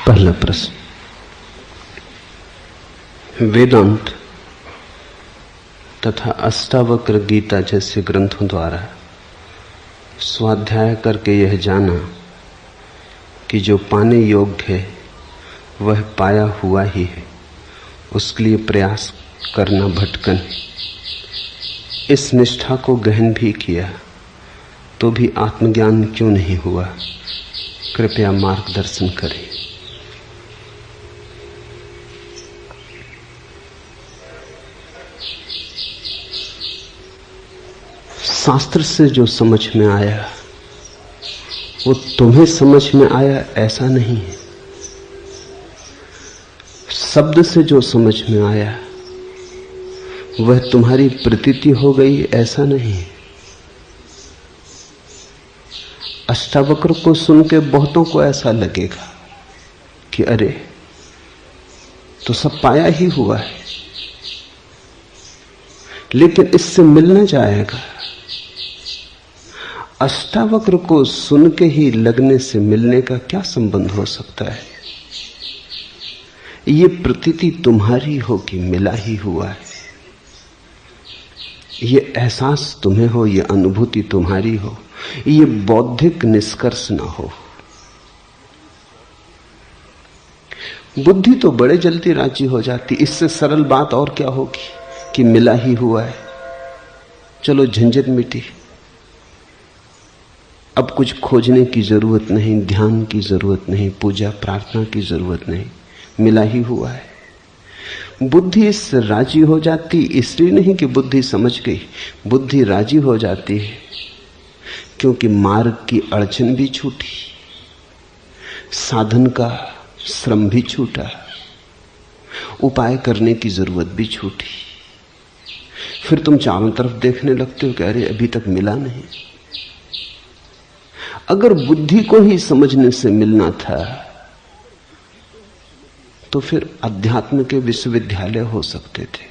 पहला प्रश्न, वेदांत तथा अष्टावक्र गीता जैसे ग्रंथों द्वारा स्वाध्याय करके यह जाना कि जो पाने योग्य है वह पाया हुआ ही है, उसके लिए प्रयास करना भटकन। इस निष्ठा को गहन भी किया तो भी आत्मज्ञान क्यों नहीं हुआ? कृपया मार्गदर्शन करें। शास्त्र से जो समझ में आया वो तुम्हें समझ में आया ऐसा नहीं है। शब्द से जो समझ में आया वह तुम्हारी प्रतीति हो गई ऐसा नहीं है। अष्टावक्र को सुन के बहुतों को ऐसा लगेगा कि अरे तो सब पाया ही हुआ है, लेकिन इससे मिल न जाएगा। अष्टावक्र को सुन के ही लगने से मिलने का क्या संबंध हो सकता है? ये प्रतीति तुम्हारी हो कि मिला ही हुआ है, ये एहसास तुम्हें हो, ये अनुभूति तुम्हारी हो, ये बौद्धिक निष्कर्ष ना हो। बुद्धि तो बड़े जल्दी राजी हो जाती। इससे सरल बात और क्या होगी कि मिला ही हुआ है, चलो झंझट मिटी, अब कुछ खोजने की जरूरत नहीं, ध्यान की जरूरत नहीं, पूजा प्रार्थना की जरूरत नहीं, मिला ही हुआ है। बुद्धि इससे राजी हो जाती, इसलिए नहीं कि बुद्धि समझ गई, बुद्धि राजी हो जाती है क्योंकि मार्ग की अड़चन भी छूटी, साधन का श्रम भी छूटा, उपाय करने की जरूरत भी छूटी। फिर तुम चारों तरफ देखने लगते हो कि अरे अभी तक मिला नहीं। अगर बुद्धि को ही समझने से मिलना था तो फिर अध्यात्म के विश्वविद्यालय हो सकते थे।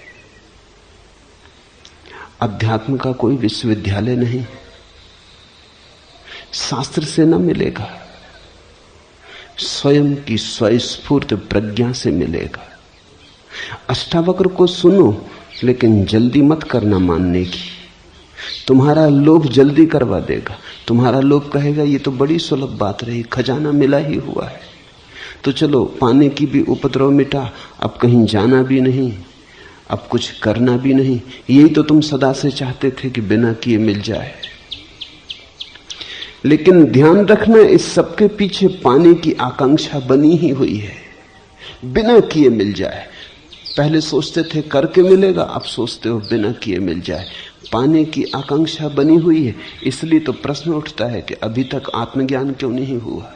अध्यात्म का कोई विश्वविद्यालय नहीं, शास्त्र से न मिलेगा, स्वयं की स्वस्फूर्त प्रज्ञा से मिलेगा। अष्टावक्र को सुनो, लेकिन जल्दी मत करना मानने की। तुम्हारा लोभ जल्दी करवा देगा। तुम्हारा लोभ कहेगा ये तो बड़ी सुलभ बात रही, खजाना मिला ही हुआ है, तो चलो पाने की भी उपद्रव मिटा, अब कहीं जाना भी नहीं, अब कुछ करना भी नहीं। यही तो तुम सदा से चाहते थे कि बिना किए मिल जाए। लेकिन ध्यान रखना, इस सबके पीछे पाने की आकांक्षा बनी ही हुई है, बिना किए मिल जाए। पहले सोचते थे करके मिलेगा, अब सोचते हो बिना किए मिल जाए। पाने की आकांक्षा बनी हुई है। इसलिए तो प्रश्न उठता है कि अभी तक आत्मज्ञान क्यों नहीं हुआ?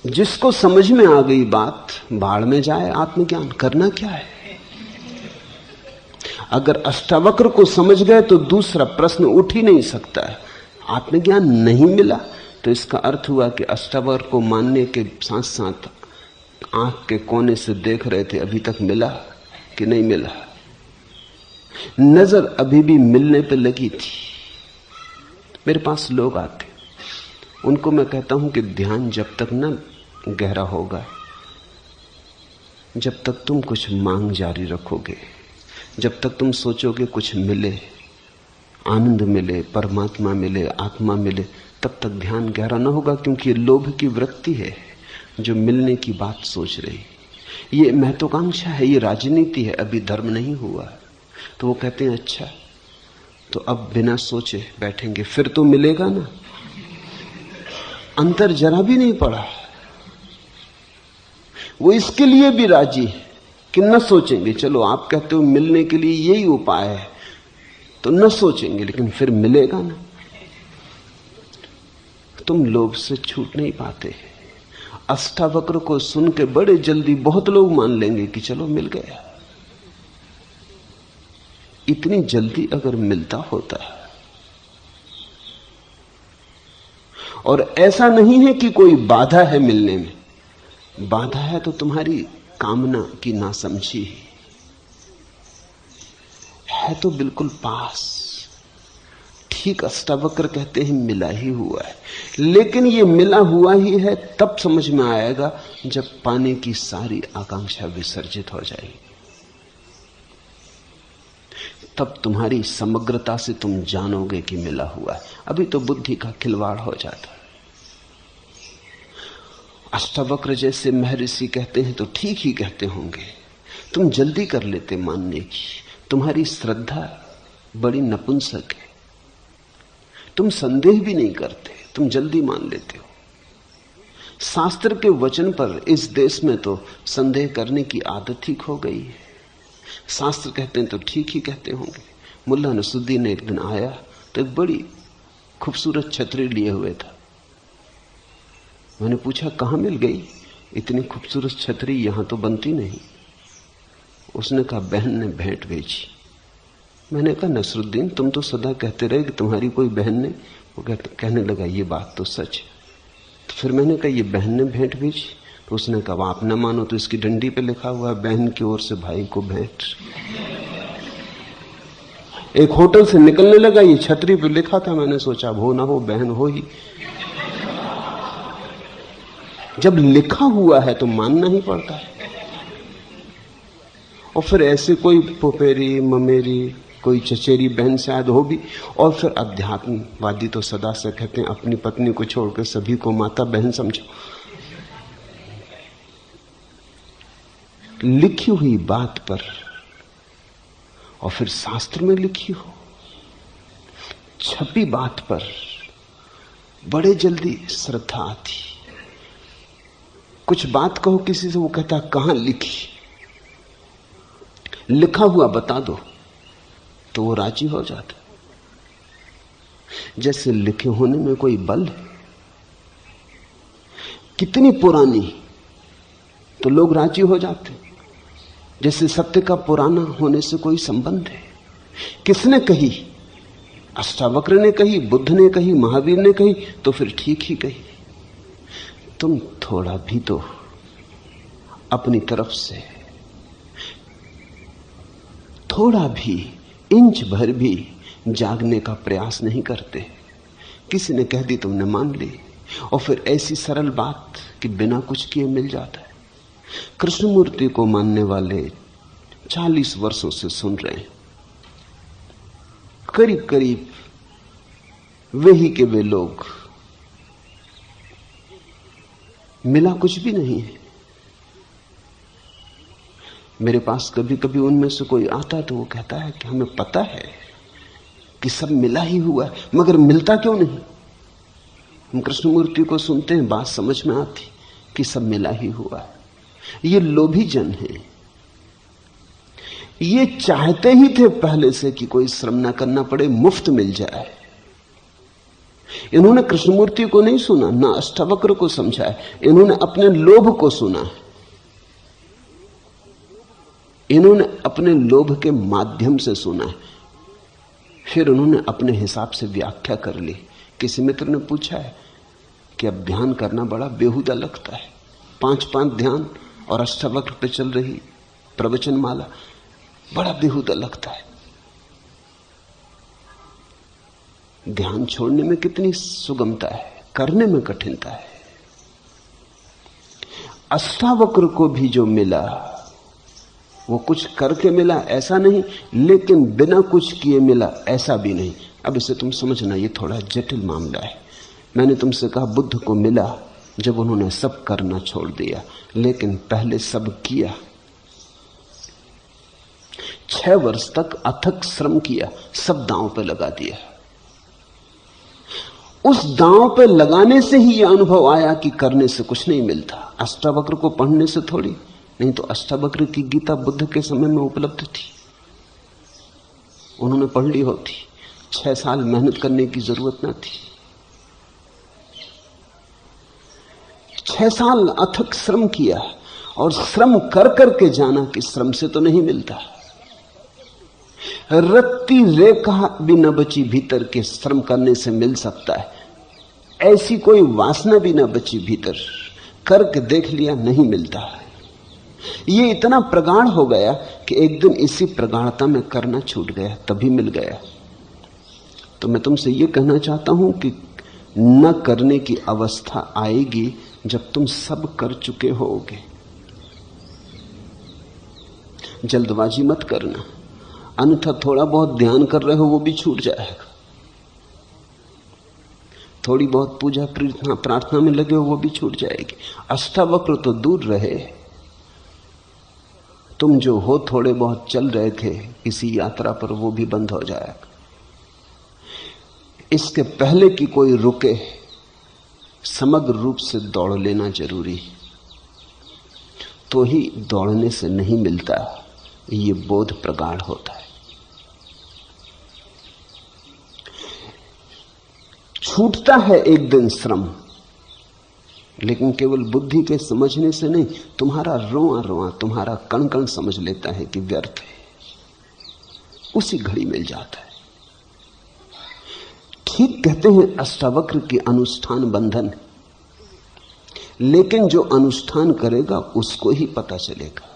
जिसको समझ में आ गई बात, बाढ़ में जाए आत्मज्ञान, करना क्या है? अगर अष्टावक्र को समझ गए तो दूसरा प्रश्न उठ ही नहीं सकता है। आत्मज्ञान नहीं मिला तो इसका अर्थ हुआ कि अष्टावक्र को मानने के साथ साथ आंख के कोने से देख रहे थे अभी तक मिला कि नहीं मिला। नजर अभी भी मिलने पे लगी थी। मेरे पास लोग आते, उनको मैं कहता हूं कि ध्यान जब तक न गहरा होगा, जब तक तुम कुछ मांग जारी रखोगे, जब तक तुम सोचोगे कुछ मिले, आनंद मिले, परमात्मा मिले, आत्मा मिले, तब तक ध्यान गहरा न होगा। क्योंकि ये लोभ की वृत्ति है जो मिलने की बात सोच रही, ये महत्वाकांक्षा है, ये राजनीति है, अभी धर्म नहीं हुआ। तो वो कहते हैं अच्छा तो अब बिना सोचे बैठेंगे, फिर तो मिलेगा ना। अंतर जरा भी नहीं पड़ा। वो इसके लिए भी राजी है कि न सोचेंगे। चलो आप कहते हो मिलने के लिए यही उपाय है, तो न सोचेंगे, लेकिन फिर मिलेगा ना। तुम लोभ से छूट नहीं पाते। अष्टावक्र को सुन के बड़े जल्दी बहुत लोग मान लेंगे कि चलो मिल गया। इतनी जल्दी अगर मिलता होता, और ऐसा नहीं है कि कोई बाधा है मिलने में, बाधा है तो तुम्हारी कामना की नासमझी है तो बिल्कुल पास, ठीक अष्टावक्र कहते हैं मिला ही हुआ है, लेकिन ये मिला हुआ ही है तब समझ में आएगा जब पाने की सारी आकांक्षा विसर्जित हो जाएगी। तब तुम्हारी समग्रता से तुम जानोगे कि मिला हुआ है। अभी तो बुद्धि का खिलवाड़ हो जाता है। अष्टावक्र जैसे महर्षि कहते हैं तो ठीक ही कहते होंगे, तुम जल्दी कर लेते मानने की। तुम्हारी श्रद्धा बड़ी नपुंसक है, तुम संदेह भी नहीं करते, तुम जल्दी मान लेते हो। शास्त्र के वचन पर इस देश में तो संदेह करने की आदत ठीक हो गई है। शास्त्र कहते हैं तो ठीक ही कहते होंगे। मुल्ला नसरुद्दीन एक दिन आया तो एक बड़ी खूबसूरत छतरी लिए हुए था। मैंने पूछा कहां मिल गई इतनी खूबसूरत छतरी, यहां तो बनती नहीं। उसने कहा बहन ने भेंट भेजी। मैंने कहा नसरुद्दीन तुम तो सदा कहते रहे कि तुम्हारी कोई बहन ने। वो कहने लगा ये बात तो सच है। तो फिर मैंने कहा ये बहन ने भेंट भेजी? तो उसने कहा आप न मानो तो इसकी डंडी पे लिखा हुआ है बहन की ओर से भाई को भेंट। एक होटल से निकलने लगा, ये छतरी पे लिखा था। मैंने सोचा हो ना हो बहन हो ही। जब लिखा हुआ है तो मानना ही पड़ता है। और फिर ऐसे कोई पुपेरी ममेरी कोई चचेरी बहन शायद हो भी। और फिर अध्यात्मवादी तो सदा से कहते हैं अपनी पत्नी को छोड़कर सभी को माता बहन समझो। लिखी हुई बात पर और फिर शास्त्र में लिखी हो, छपी बात पर बड़े जल्दी श्रद्धा आती। कुछ बात कहो किसी से, वो कहता कहां लिखी, लिखा हुआ बता दो तो वो राजी हो जाता। जैसे लिखे होने में कोई बल है। कितनी पुरानी तो लोग राजी हो जाते, जैसे सत्य का पुराना होने से कोई संबंध है। किसने कही? अष्टावक्र ने कही, बुद्ध ने कही, महावीर ने कही, तो फिर ठीक ही कही। तुम थोड़ा भी तो अपनी तरफ से, थोड़ा भी, इंच भर भी जागने का प्रयास नहीं करते। किसी ने कह दी तुमने मान ली, और फिर ऐसी सरल बात कि बिना कुछ किए मिल जाता है। कृष्णमूर्ति को मानने वाले 40 वर्षों से सुन रहे हैं। करीब करीब वे ही के वे लोग, मिला कुछ भी नहीं है। मेरे पास कभी कभी उनमें से कोई आता है तो वो कहता है कि हमें पता है कि सब मिला ही हुआ है, मगर मिलता क्यों नहीं? हम कृष्णमूर्ति को सुनते हैं, बात समझ में आती कि सब मिला ही हुआ है। ये लोभी जन है, ये चाहते ही थे पहले से कि कोई श्रम ना करना पड़े, मुफ्त मिल जाए। इन्होंने कृष्णमूर्ति को नहीं सुना, ना अष्टावक्र को समझा है, इन्होंने अपने लोभ को सुना है। इन्होंने अपने लोभ के माध्यम से सुना है, फिर उन्होंने अपने हिसाब से व्याख्या कर ली। किसी मित्र ने पूछा है कि अब ध्यान करना बड़ा बेहुदा लगता है, 5-5 ध्यान और अष्टावक्र पे चल रही प्रवचन माला, बड़ा बेहुदा लगता है। ध्यान छोड़ने में कितनी सुगमता है, करने में कठिनता है। अष्टावक्र को भी जो मिला वो कुछ करके मिला ऐसा नहीं, लेकिन बिना कुछ किए मिला ऐसा भी नहीं। अब इसे तुम समझना, ये थोड़ा जटिल मामला है। मैंने तुमसे कहा बुद्ध को मिला जब उन्होंने सब करना छोड़ दिया, लेकिन पहले सब किया। 6 वर्ष तक अथक श्रम किया, सब दांव पे लगा दिया। उस दांव पे लगाने से ही यह अनुभव आया कि करने से कुछ नहीं मिलता। अष्टावक्र को पढ़ने से थोड़ी, नहीं तो अष्टावक्र की गीता बुद्ध के समय में उपलब्ध थी, उन्होंने पढ़ ली होती। 6 साल मेहनत करने की जरूरत ना थी। 6 साल अथक श्रम किया, और श्रम कर करके जाना कि श्रम से तो नहीं मिलता। रत्ती रेखा भी न बची भीतर के श्रम करने से मिल सकता है, ऐसी कोई वासना भी न बची भीतर, करके देख लिया नहीं मिलता है। ये इतना प्रगाढ़ हो गया कि एक दिन इसी प्रगाढ़ता में करना छूट गया, तभी मिल गया। तो मैं तुमसे ये कहना चाहता हूं कि न करने की अवस्था आएगी जब तुम सब कर चुके होगे। जल्दबाजी मत करना, अन्यथा थोड़ा बहुत ध्यान कर रहे हो वो भी छूट जाएगा, थोड़ी बहुत पूजा प्रार्थना में लगे हो वो भी छूट जाएगी। अष्टावक्र तो दूर रहे, तुम जो हो थोड़े बहुत चल रहे थे किसी यात्रा पर, वो भी बंद हो जाएगा। इसके पहले कि कोई रुके, समग्र रूप से दौड़ लेना जरूरी, तो ही दौड़ने से नहीं मिलता, ये बोध प्रगाढ़ होता है। छूटता है एक दिन श्रम, लेकिन केवल बुद्धि के समझने से नहीं, तुम्हारा रोआ रोआ, तुम्हारा कण कण समझ लेता है कि व्यर्थ है, उसी घड़ी मिल जाता है। ठीक कहते हैं अष्टावक्र की अनुष्ठान बंधन, लेकिन जो अनुष्ठान करेगा उसको ही पता चलेगा।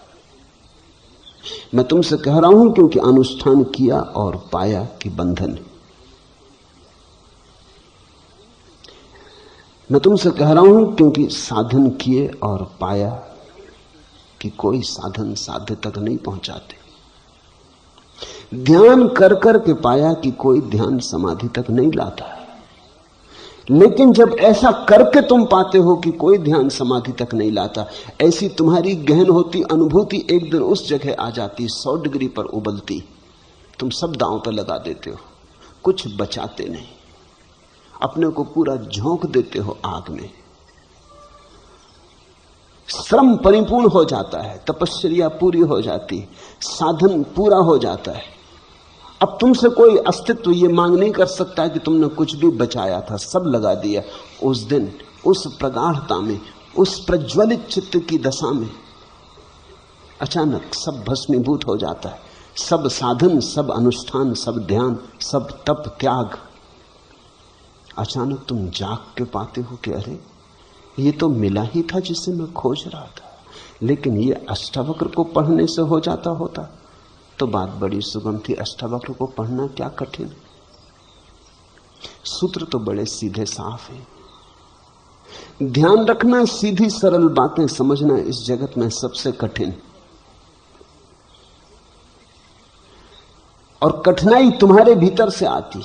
मैं तुमसे कह रहा हूं क्योंकि अनुष्ठान किया और पाया कि बंधन है। मैं तुमसे कह रहा हूं क्योंकि साधन किए और पाया कि कोई साधन साध्य तक नहीं पहुंचाते। ध्यान कर कर के पाया कि कोई ध्यान समाधि तक नहीं लाता। लेकिन जब ऐसा करके तुम पाते हो कि कोई ध्यान समाधि तक नहीं लाता, ऐसी तुम्हारी गहन होती अनुभूति एक दिन उस जगह आ जाती, 100 डिग्री पर उबलती, तुम सब दांव पर लगा देते हो, कुछ बचाते नहीं, अपने को पूरा झोंक देते हो आग में। श्रम परिपूर्ण हो जाता है, तपस्या पूरी हो जाती है, साधन पूरा हो जाता है। अब तुमसे कोई अस्तित्व ये मांग नहीं कर सकता कि तुमने कुछ भी बचाया था, सब लगा दिया। उस दिन उस प्रगाढ़ता में, उस प्रज्वलित चित्त की दशा में अचानक सब भस्मीभूत हो जाता है। सब साधन, सब अनुष्ठान, सब ध्यान, सब तप त्याग, अचानक तुम जाग के पाते हो कि अरे ये तो मिला ही था जिसे मैं खोज रहा था। लेकिन ये अष्टावक्र को पढ़ने से हो जाता होता तो बात बड़ी सुगम थी। अष्टावक्र को पढ़ना क्या कठिन, सूत्र तो बड़े सीधे साफ हैं। ध्यान रखना, सीधी सरल बातें समझना इस जगत में सबसे कठिन, और कठिनाई तुम्हारे भीतर से आती।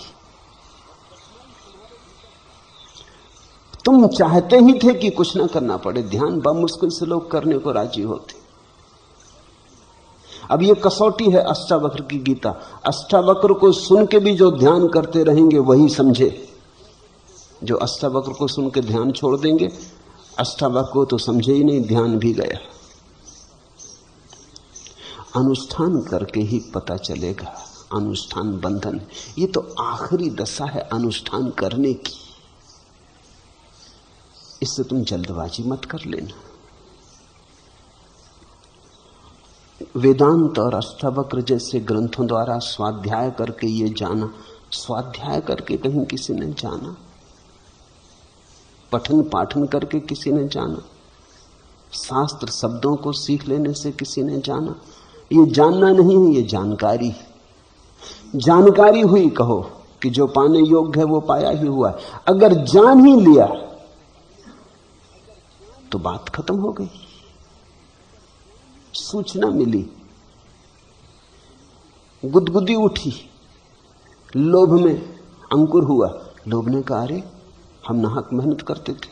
तुम चाहते ही थे कि कुछ ना करना पड़े, ध्यान बमुश्किल से लोग करने को राजी होते। अब ये कसौटी है अष्टावक्र की गीता। अष्टावक्र को सुन के भी जो ध्यान करते रहेंगे वही समझे, जो अष्टावक्र को सुन के ध्यान छोड़ देंगे, अष्टावक्र को तो समझे ही नहीं, ध्यान भी गया। अनुष्ठान करके ही पता चलेगा, अनुष्ठान बंधन। ये तो आखिरी दशा है अनुष्ठान करने की, इससे तुम जल्दबाजी मत कर लेना। वेदांत और अष्टावक्र जैसे ग्रंथों द्वारा स्वाध्याय करके ये जाना, स्वाध्याय करके कहीं किसी ने जाना, पठन पाठन करके किसी ने जाना, शास्त्र शब्दों को सीख लेने से किसी ने जाना, ये जानना नहीं है, ये जानकारी। जानकारी हुई कहो कि जो पाने योग्य है वो पाया ही हुआ है। अगर जान ही लिया तो बात खत्म हो गई, सूचना मिली, गुदगुदी उठी, लोभ में अंकुर हुआ। लोभ ने कहा अरे हम नाहक मेहनत करते थे,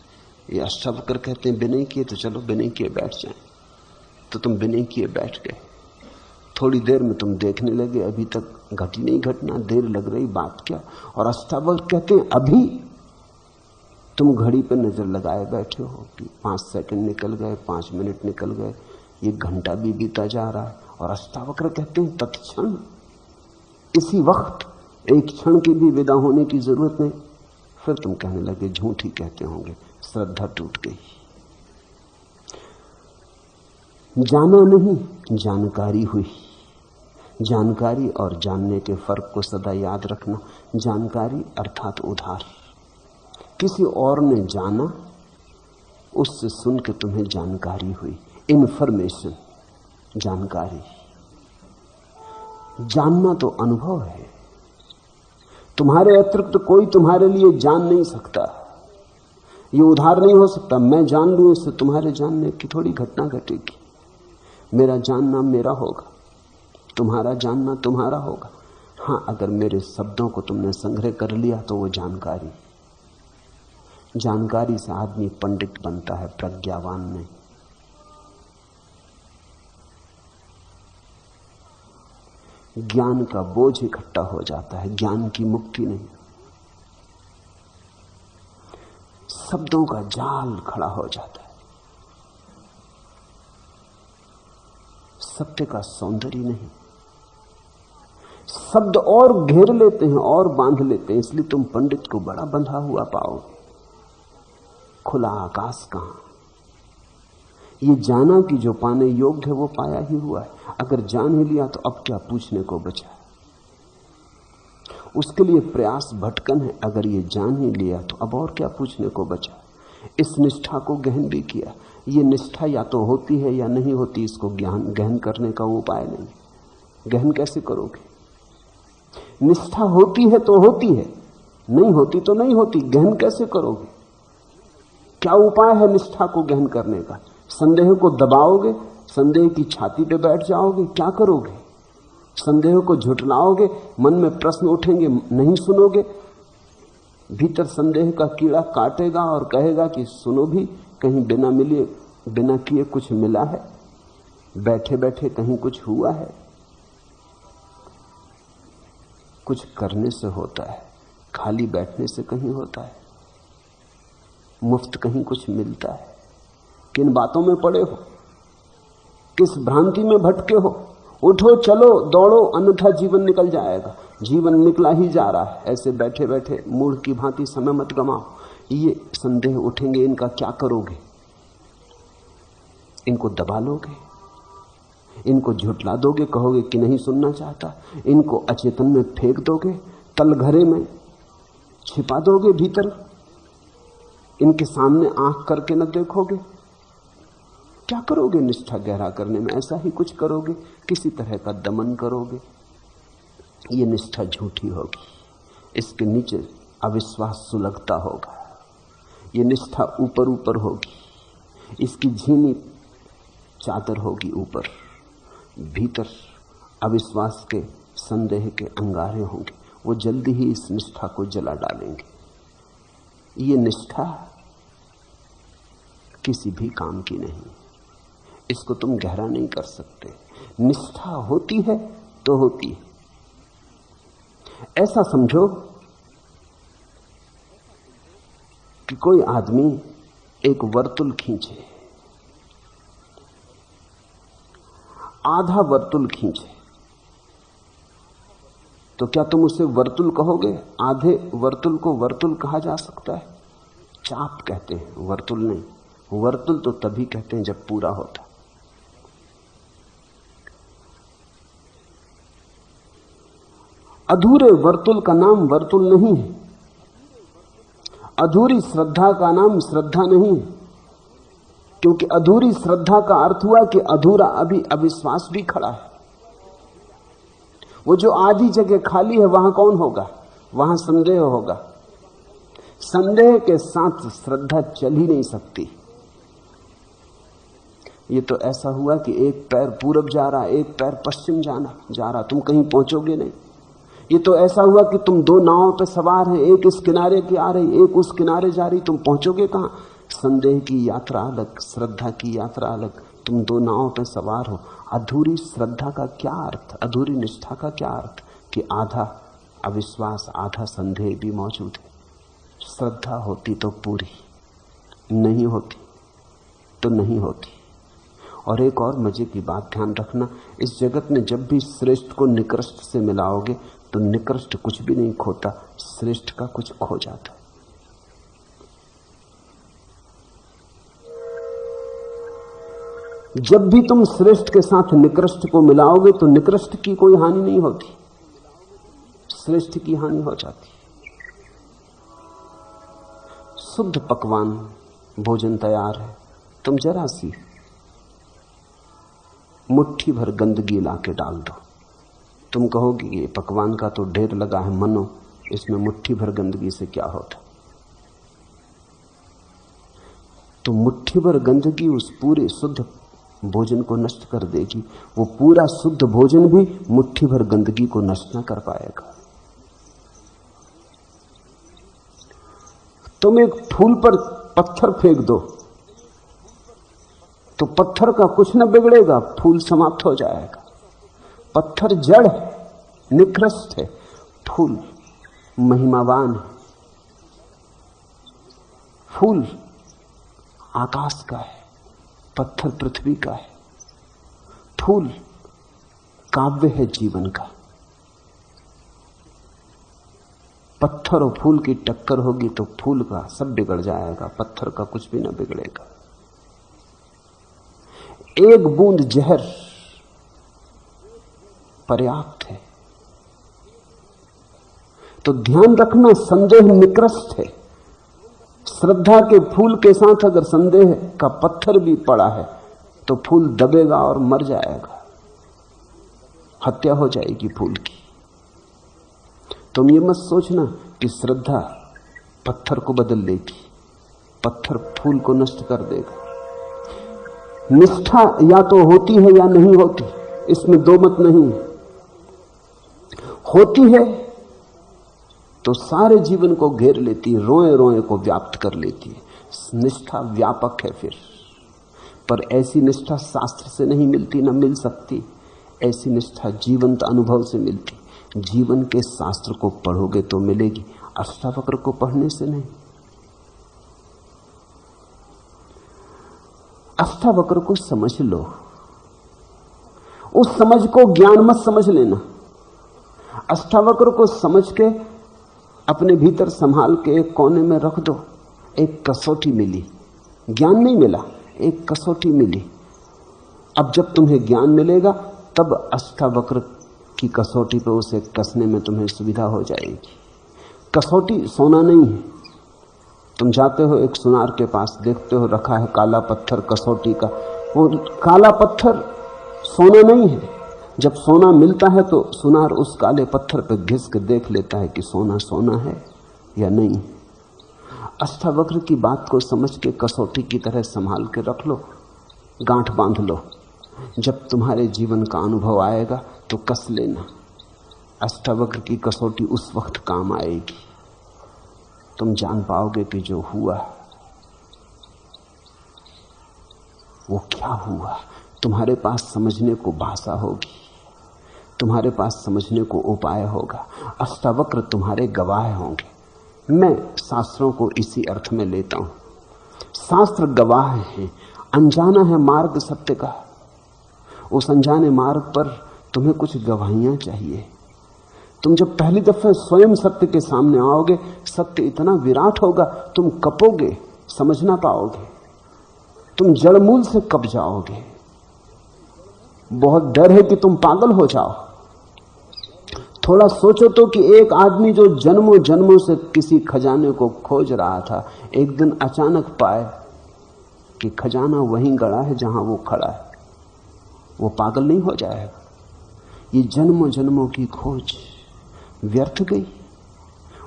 ये अष्टावक्र कहते हैं बिना किए तो चलो बिना किए बैठ जाएं। तो तुम बिना किए बैठ गए। थोड़ी देर में तुम देखने लगे अभी तक घटी नहीं घटना, देर लग रही, बात क्या। और अष्टावक्र कहते हैं अभी तुम घड़ी पर नजर लगाए बैठे हो कि 5 सेकंड निकल गए, 5 मिनट निकल गए, ये घंटा भी बीता जा रहा है। और अष्टावक्र कहते हैं तत्क्षण, इसी वक्त, एक क्षण की भी विदा होने की जरूरत नहीं। फिर तुम कहने लगे झूठ ही कहते होंगे, श्रद्धा टूट गई। जाना नहीं, जानकारी हुई। जानकारी और जानने के फर्क को सदा याद रखना। जानकारी अर्थात उधार, किसी और ने जाना, उससे सुन के तुम्हें जानकारी हुई। इंफॉर्मेशन, जानकारी। जानना तो अनुभव है, तुम्हारे अतिरिक्त कोई तुम्हारे लिए जान नहीं सकता। ये उधार नहीं हो सकता। मैं जान लूं इससे तुम्हारे जानने की थोड़ी घटना घटेगी। मेरा जानना मेरा होगा, तुम्हारा जानना तुम्हारा होगा। हां, अगर मेरे शब्दों को तुमने संग्रह कर लिया तो वो जानकारी से आदमी पंडित बनता है, प्रज्ञावान नहीं। ज्ञान का बोझ इकट्ठा हो जाता है, ज्ञान की मुक्ति नहीं। शब्दों का जाल खड़ा हो जाता है, सत्य का सौंदर्य नहीं। शब्द और घेर लेते हैं और बांध लेते हैं, इसलिए तुम पंडित को बड़ा बंधा हुआ पाओगे। खुला आकाश कहां? ये जाना कि जो पाने योग्य है वो पाया ही हुआ है। अगर जान ही लिया तो अब क्या पूछने को बचा? उसके लिए प्रयास भटकन है। अगर ये जान ही लिया तो अब और क्या पूछने को बचा? इस निष्ठा को गहन भी किया। ये निष्ठा या तो होती है या नहीं होती, इसको गहन करने का उपाय नहीं। गहन कैसे करोगे? निष्ठा होती है तो होती है, नहीं होती तो नहीं होती। गहन कैसे करोगे? क्या उपाय है निष्ठा को गहन करने का? संदेह को दबाओगे, संदेह की छाती पे बैठ जाओगे, क्या करोगे? संदेह को झुठलाओगे, मन में प्रश्न उठेंगे, नहीं सुनोगे। भीतर संदेह का कीड़ा काटेगा और कहेगा कि सुनो भी, कहीं बिना मिले बिना किए कुछ मिला है, बैठे बैठे कहीं कुछ हुआ है। कुछ करने से होता है, खाली बैठने से कहीं होता है, मुफ्त कहीं कुछ मिलता है। किन बातों में पड़े हो, किस भ्रांति में भटके हो? उठो, चलो, दौड़ो, अन्यथा जीवन निकल जाएगा। जीवन निकला ही जा रहा है। ऐसे बैठे बैठे मूढ़ की भांति समय मत गमाओ। ये संदेह उठेंगे, इनका क्या करोगे? इनको दबा लोगे, इनको झुठला दोगे, कहोगे कि नहीं सुनना चाहता, इनको अचेतन में फेंक दोगे, तलघरे में छिपा दोगे भीतर, इनके सामने आंख करके न देखोगे। क्या करोगे निष्ठा गहरा करने में? ऐसा ही कुछ करोगे, किसी तरह का दमन करोगे। ये निष्ठा झूठी होगी, इसके नीचे अविश्वास सुलगता होगा। ये निष्ठा ऊपर ऊपर होगी, इसकी झीनी चादर होगी ऊपर, भीतर अविश्वास के संदेह के अंगारे होंगे। वो जल्दी ही इस निष्ठा को जला डालेंगे। ये निष्ठा किसी भी काम की नहीं, इसको तुम गहरा नहीं कर सकते। निष्ठा होती है तो होती है। ऐसा समझो कि कोई आदमी एक वर्तुल खींचे, आधा वर्तुल खींचे, तो क्या तुम उसे वर्तुल कहोगे? आधे वर्तुल को वर्तुल कहा जा सकता है? चाप कहते हैं, वर्तुल नहीं। वर्तुल तो तभी कहते हैं जब पूरा होता। अधूरे वर्तुल का नाम वर्तुल नहीं है। अधूरी श्रद्धा का नाम श्रद्धा नहीं है, क्योंकि अधूरी श्रद्धा का अर्थ हुआ कि अधूरा अभी अविश्वास भी खड़ा है। वो जो आधी जगह खाली है वहां कौन होगा? वहां संदेह होगा। संदेह के साथ श्रद्धा चल ही नहीं सकती। ये तो ऐसा हुआ कि एक पैर पूरब जा रहा, एक पैर पश्चिम जा रहा, तुम कहीं पहुंचोगे नहीं। ये तो ऐसा हुआ कि तुम दो नावों पर सवार हैं, एक इस किनारे की आ रही, एक उस किनारे जा रही, तुम पहुंचोगे कहां? संदेह की यात्रा अलग, श्रद्धा की यात्रा अलग। तुम दो नावों पर सवार हो। अधूरी श्रद्धा का क्या अर्थ? अधूरी निष्ठा का क्या अर्थ? कि आधा अविश्वास, आधा संदेह भी मौजूद है। श्रद्धा होती तो पूरी, नहीं होती तो नहीं होती। और एक और मजे की बात ध्यान रखना, इस जगत में जब भी श्रेष्ठ को निकृष्ट से मिलाओगे तो निकृष्ट कुछ भी नहीं खोता, श्रेष्ठ का कुछ खो जाता है। जब भी तुम श्रेष्ठ के साथ निकृष्ट को मिलाओगे तो निकृष्ट की कोई हानि नहीं होती, श्रेष्ठ की हानि हो जाती। शुद्ध पकवान भोजन तैयार है, तुम जरा सी मुट्ठी भर गंदगी लाके डाल दो, तुम कहोगे ये पकवान का तो ढेर लगा है, मनो इसमें मुट्ठी भर गंदगी से क्या होता। तो मुट्ठी भर गंदगी उस पूरे शुद्ध भोजन को नष्ट कर देगी। वो पूरा शुद्ध भोजन भी मुट्ठी भर गंदगी को नष्ट न कर पाएगा। तुम एक फूल पर पत्थर फेंक दो तो पत्थर का कुछ न बिगड़ेगा, फूल समाप्त हो जाएगा। पत्थर जड़ है, निकृष्ट है, फूल महिमावान है। फूल आकाश का है, पत्थर पृथ्वी का है। फूल काव्य है जीवन का। पत्थर और फूल की टक्कर होगी तो फूल का सब बिगड़ जाएगा, पत्थर का कुछ भी ना बिगड़ेगा। एक बूंद जहर पर्याप्त है। तो ध्यान रखना, संदेह निकृष्ट है। श्रद्धा के फूल के साथ अगर संदेह का पत्थर भी पड़ा है तो फूल दबेगा और मर जाएगा, हत्या हो जाएगी फूल की। तुम ये मत सोचना कि श्रद्धा पत्थर को बदल लेगी, पत्थर फूल को नष्ट कर देगा। निष्ठा या तो होती है या नहीं होती, इसमें दो मत नहीं है। होती है तो सारे जीवन को घेर लेती है, रोए रोए को व्याप्त कर लेती है। निष्ठा व्यापक है फिर, पर ऐसी निष्ठा शास्त्र से नहीं मिलती, ना मिल सकती। ऐसी निष्ठा जीवंत अनुभव से मिलती। जीवन के शास्त्र को पढ़ोगे तो मिलेगी, अष्टावक्र को पढ़ने से नहीं। अष्टावक्र को समझ लो, उस समझ को ज्ञान मत समझ लेना। अष्टावक्र को समझ के अपने भीतर संभाल के एक कोने में रख दो। एक कसौटी मिली, ज्ञान नहीं मिला, एक कसौटी मिली। अब जब तुम्हें ज्ञान मिलेगा तब अष्टावक्र की कसौटी पे उसे कसने में तुम्हें सुविधा हो जाएगी। कसौटी सोना नहीं है। तुम जाते हो एक सुनार के पास, देखते हो रखा है काला पत्थर कसौटी का। वो काला पत्थर सोना नहीं है। जब सोना मिलता है तो सुनार उस काले पत्थर पर घिस के देख लेता है कि सोना सोना है या नहीं। अष्टावक्र की बात को समझ के कसौटी की तरह संभाल के रख लो, गांठ बांध लो। जब तुम्हारे जीवन का अनुभव आएगा तो कस लेना। अष्टावक्र की कसौटी उस वक्त काम आएगी। तुम जान पाओगे कि जो हुआ वो क्या हुआ। तुम्हारे पास समझने को भाषा होगी, तुम्हारे पास समझने को उपाय होगा। अष्टावक्र तुम्हारे गवाह होंगे। मैं शास्त्रों को इसी अर्थ में लेता हूं। शास्त्र गवाह हैं, अनजाना है मार्ग सत्य का। उस अनजाने मार्ग पर तुम्हें कुछ गवाहियां चाहिए। तुम जब पहली दफे स्वयं सत्य के सामने आओगे, सत्य इतना विराट होगा, तुम कपोगे, समझ ना पाओगे, तुम जड़मूल से कप जाओगे। बहुत डर है कि तुम पागल हो जाओ। थोड़ा सोचो तो कि एक आदमी जो जन्मों जन्मों से किसी खजाने को खोज रहा था, एक दिन अचानक पाए कि खजाना वहीं गड़ा है जहां वो खड़ा है, वो पागल नहीं हो जाएगा? ये जन्मों जन्मों की खोज व्यर्थ गई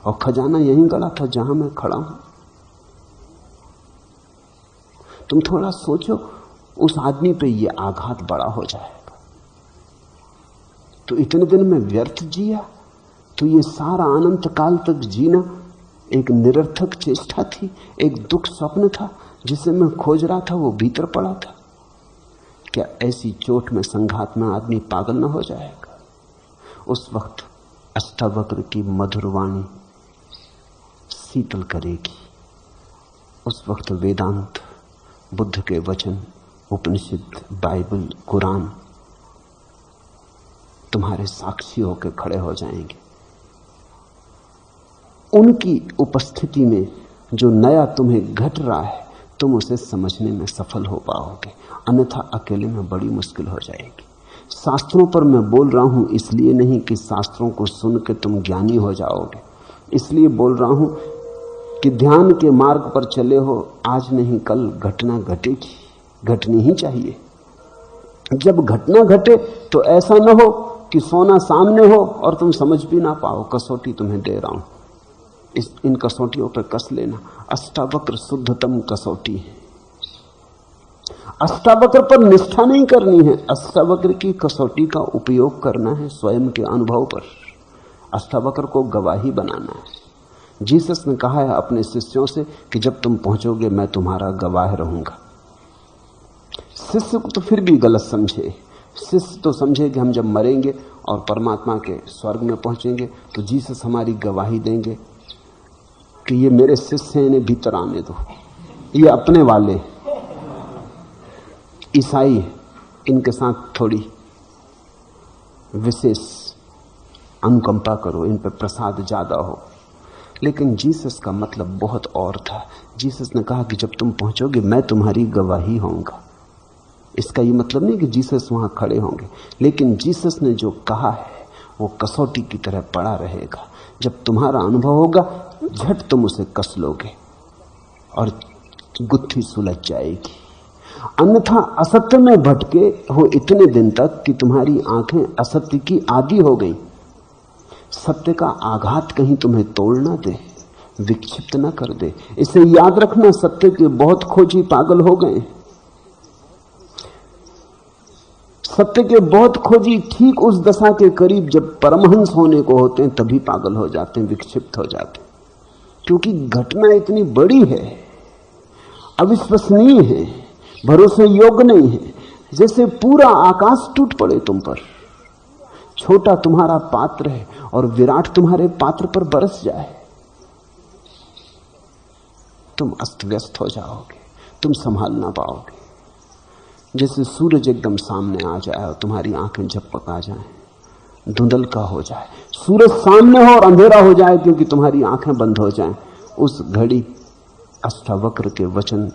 और खजाना यहीं गड़ा था जहां मैं खड़ा हूं। तुम थोड़ा सोचो, उस आदमी पे ये आघात बड़ा हो जाएगा। तो इतने दिन में व्यर्थ जिया, तो ये सारा अनंत काल तक जीना एक निरर्थक चेष्टा थी, एक दुख स्वप्न था जिसे मैं खोज रहा था, वो भीतर पड़ा था। क्या ऐसी चोट में, संघात में आदमी पागल न हो जाएगा? उस वक्त अष्टावक्र की मधुर वाणी शीतल करेगी। उस वक्त वेदांत, बुद्ध के वचन, उपनिषद, बाइबल, कुरान तुम्हारे साक्षी होकर खड़े हो जाएंगे। उनकी उपस्थिति में जो नया तुम्हें घट रहा है, तुम उसे समझने में सफल हो पाओगे, अन्यथा अकेले में बड़ी मुश्किल हो जाएगी। शास्त्रों पर मैं बोल रहा हूं इसलिए नहीं कि शास्त्रों को सुन के तुम ज्ञानी हो जाओगे, इसलिए बोल रहा हूं कि ध्यान के मार्ग पर चले हो, आज नहीं कल घटना घटेगी, घटनी ही चाहिए। जब घटना घटे तो ऐसा न हो कि सोना सामने हो और तुम समझ भी ना पाओ। कसौटी तुम्हें दे रहा हूं, इन कसौटियों पर कस लेना। अष्टावक्र शुद्धतम कसौटी है। अष्टावक्र पर निष्ठा नहीं करनी है, अष्टावक्र की कसौटी का उपयोग करना है स्वयं के अनुभव पर। अष्टावक्र को गवाही बनाना है। जीसस ने कहा है अपने शिष्यों से कि जब तुम पहुंचोगे मैं तुम्हारा गवाह रहूंगा। शिष्य को तो फिर भी गलत समझे। शिष्य तो समझे कि हम जब मरेंगे और परमात्मा के स्वर्ग में पहुंचेंगे तो जीसस हमारी गवाही देंगे कि ये मेरे शिष्य हैं, इन्हें भीतर आने दो, ये अपने वाले ईसाई, इनके साथ थोड़ी विशेष अनुकंपा करो, इन पर प्रसाद ज्यादा हो। लेकिन जीसस का मतलब बहुत और था। जीसस ने कहा कि जब तुम पहुंचोगे मैं तुम्हारी गवाही होऊंगा। इसका ये मतलब नहीं कि जीसस वहां खड़े होंगे, लेकिन जीसस ने जो कहा है वो कसौटी की तरह पड़ा रहेगा। जब तुम्हारा अनुभव होगा झट तुम उसे कस लोगे और गुत्थी सुलझ जाएगी। अन्यथा असत्य में भटके हो इतने दिन तक कि तुम्हारी आंखें असत्य की आदी हो गई। सत्य का आघात कहीं तुम्हें तोड़ ना दे, विक्षिप्त ना कर दे। इसे याद रखना, सत्य के बहुत खोजी पागल हो गए। सत्य के बहुत खोजी ठीक उस दशा के करीब जब परमहंस होने को होते हैं तभी पागल हो जाते हैं, विक्षिप्त हो जाते हैं, क्योंकि घटना इतनी बड़ी है, अविश्वसनीय है, भरोसे योग्य नहीं है। जैसे पूरा आकाश टूट पड़े तुम पर, छोटा तुम्हारा पात्र है और विराट तुम्हारे पात्र पर बरस जाए, तुम अस्त व्यस्त हो जाओगे, तुम संभाल ना पाओगे। जैसे सूरज एकदम सामने आ जाए और तुम्हारी आंखें झपक आ जाए, धुंधल का हो जाए, सूरज सामने हो और अंधेरा हो जाए क्योंकि तुम्हारी आंखें बंद हो जाएं, उस घड़ी अष्टावक्र के वचन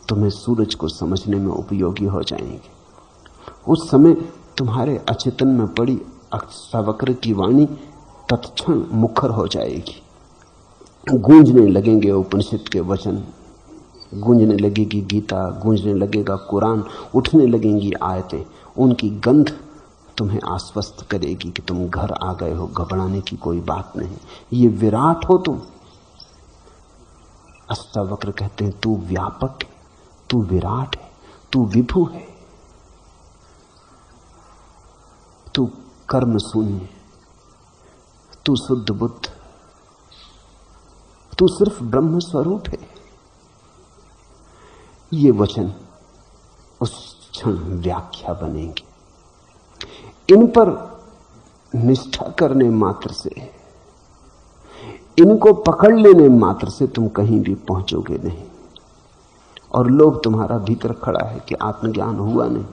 तुम्हें सूरज को समझने में उपयोगी हो जाएंगे। उस समय तुम्हारे अचेतन में पड़ी अष्टावक्र की वाणी तत्क्षण मुखर हो जाएगी। गूंजने लगेंगे उपनिषद के वचन, गूंजने लगेगी गीता, गूंजने लगेगा कुरान, उठने लगेंगी आयतें। उनकी गंध तुम्हें आश्वस्त करेगी कि तुम घर आ गए हो, घबराने की कोई बात नहीं, ये विराट हो तुम। अष्टावक्र कहते हैं तू व्यापक है, तू विराट है, तू विभु है, तू कर्म शून्य, तू शुद्ध बुद्ध, तू सिर्फ ब्रह्म स्वरूप है। ये वचन उस क्षण व्याख्या बनेंगे। इन पर निष्ठा करने मात्र से, इनको पकड़ लेने मात्र से तुम कहीं भी पहुंचोगे नहीं। और लोग तुम्हारा भीतर खड़ा है कि आत्मज्ञान हुआ नहीं।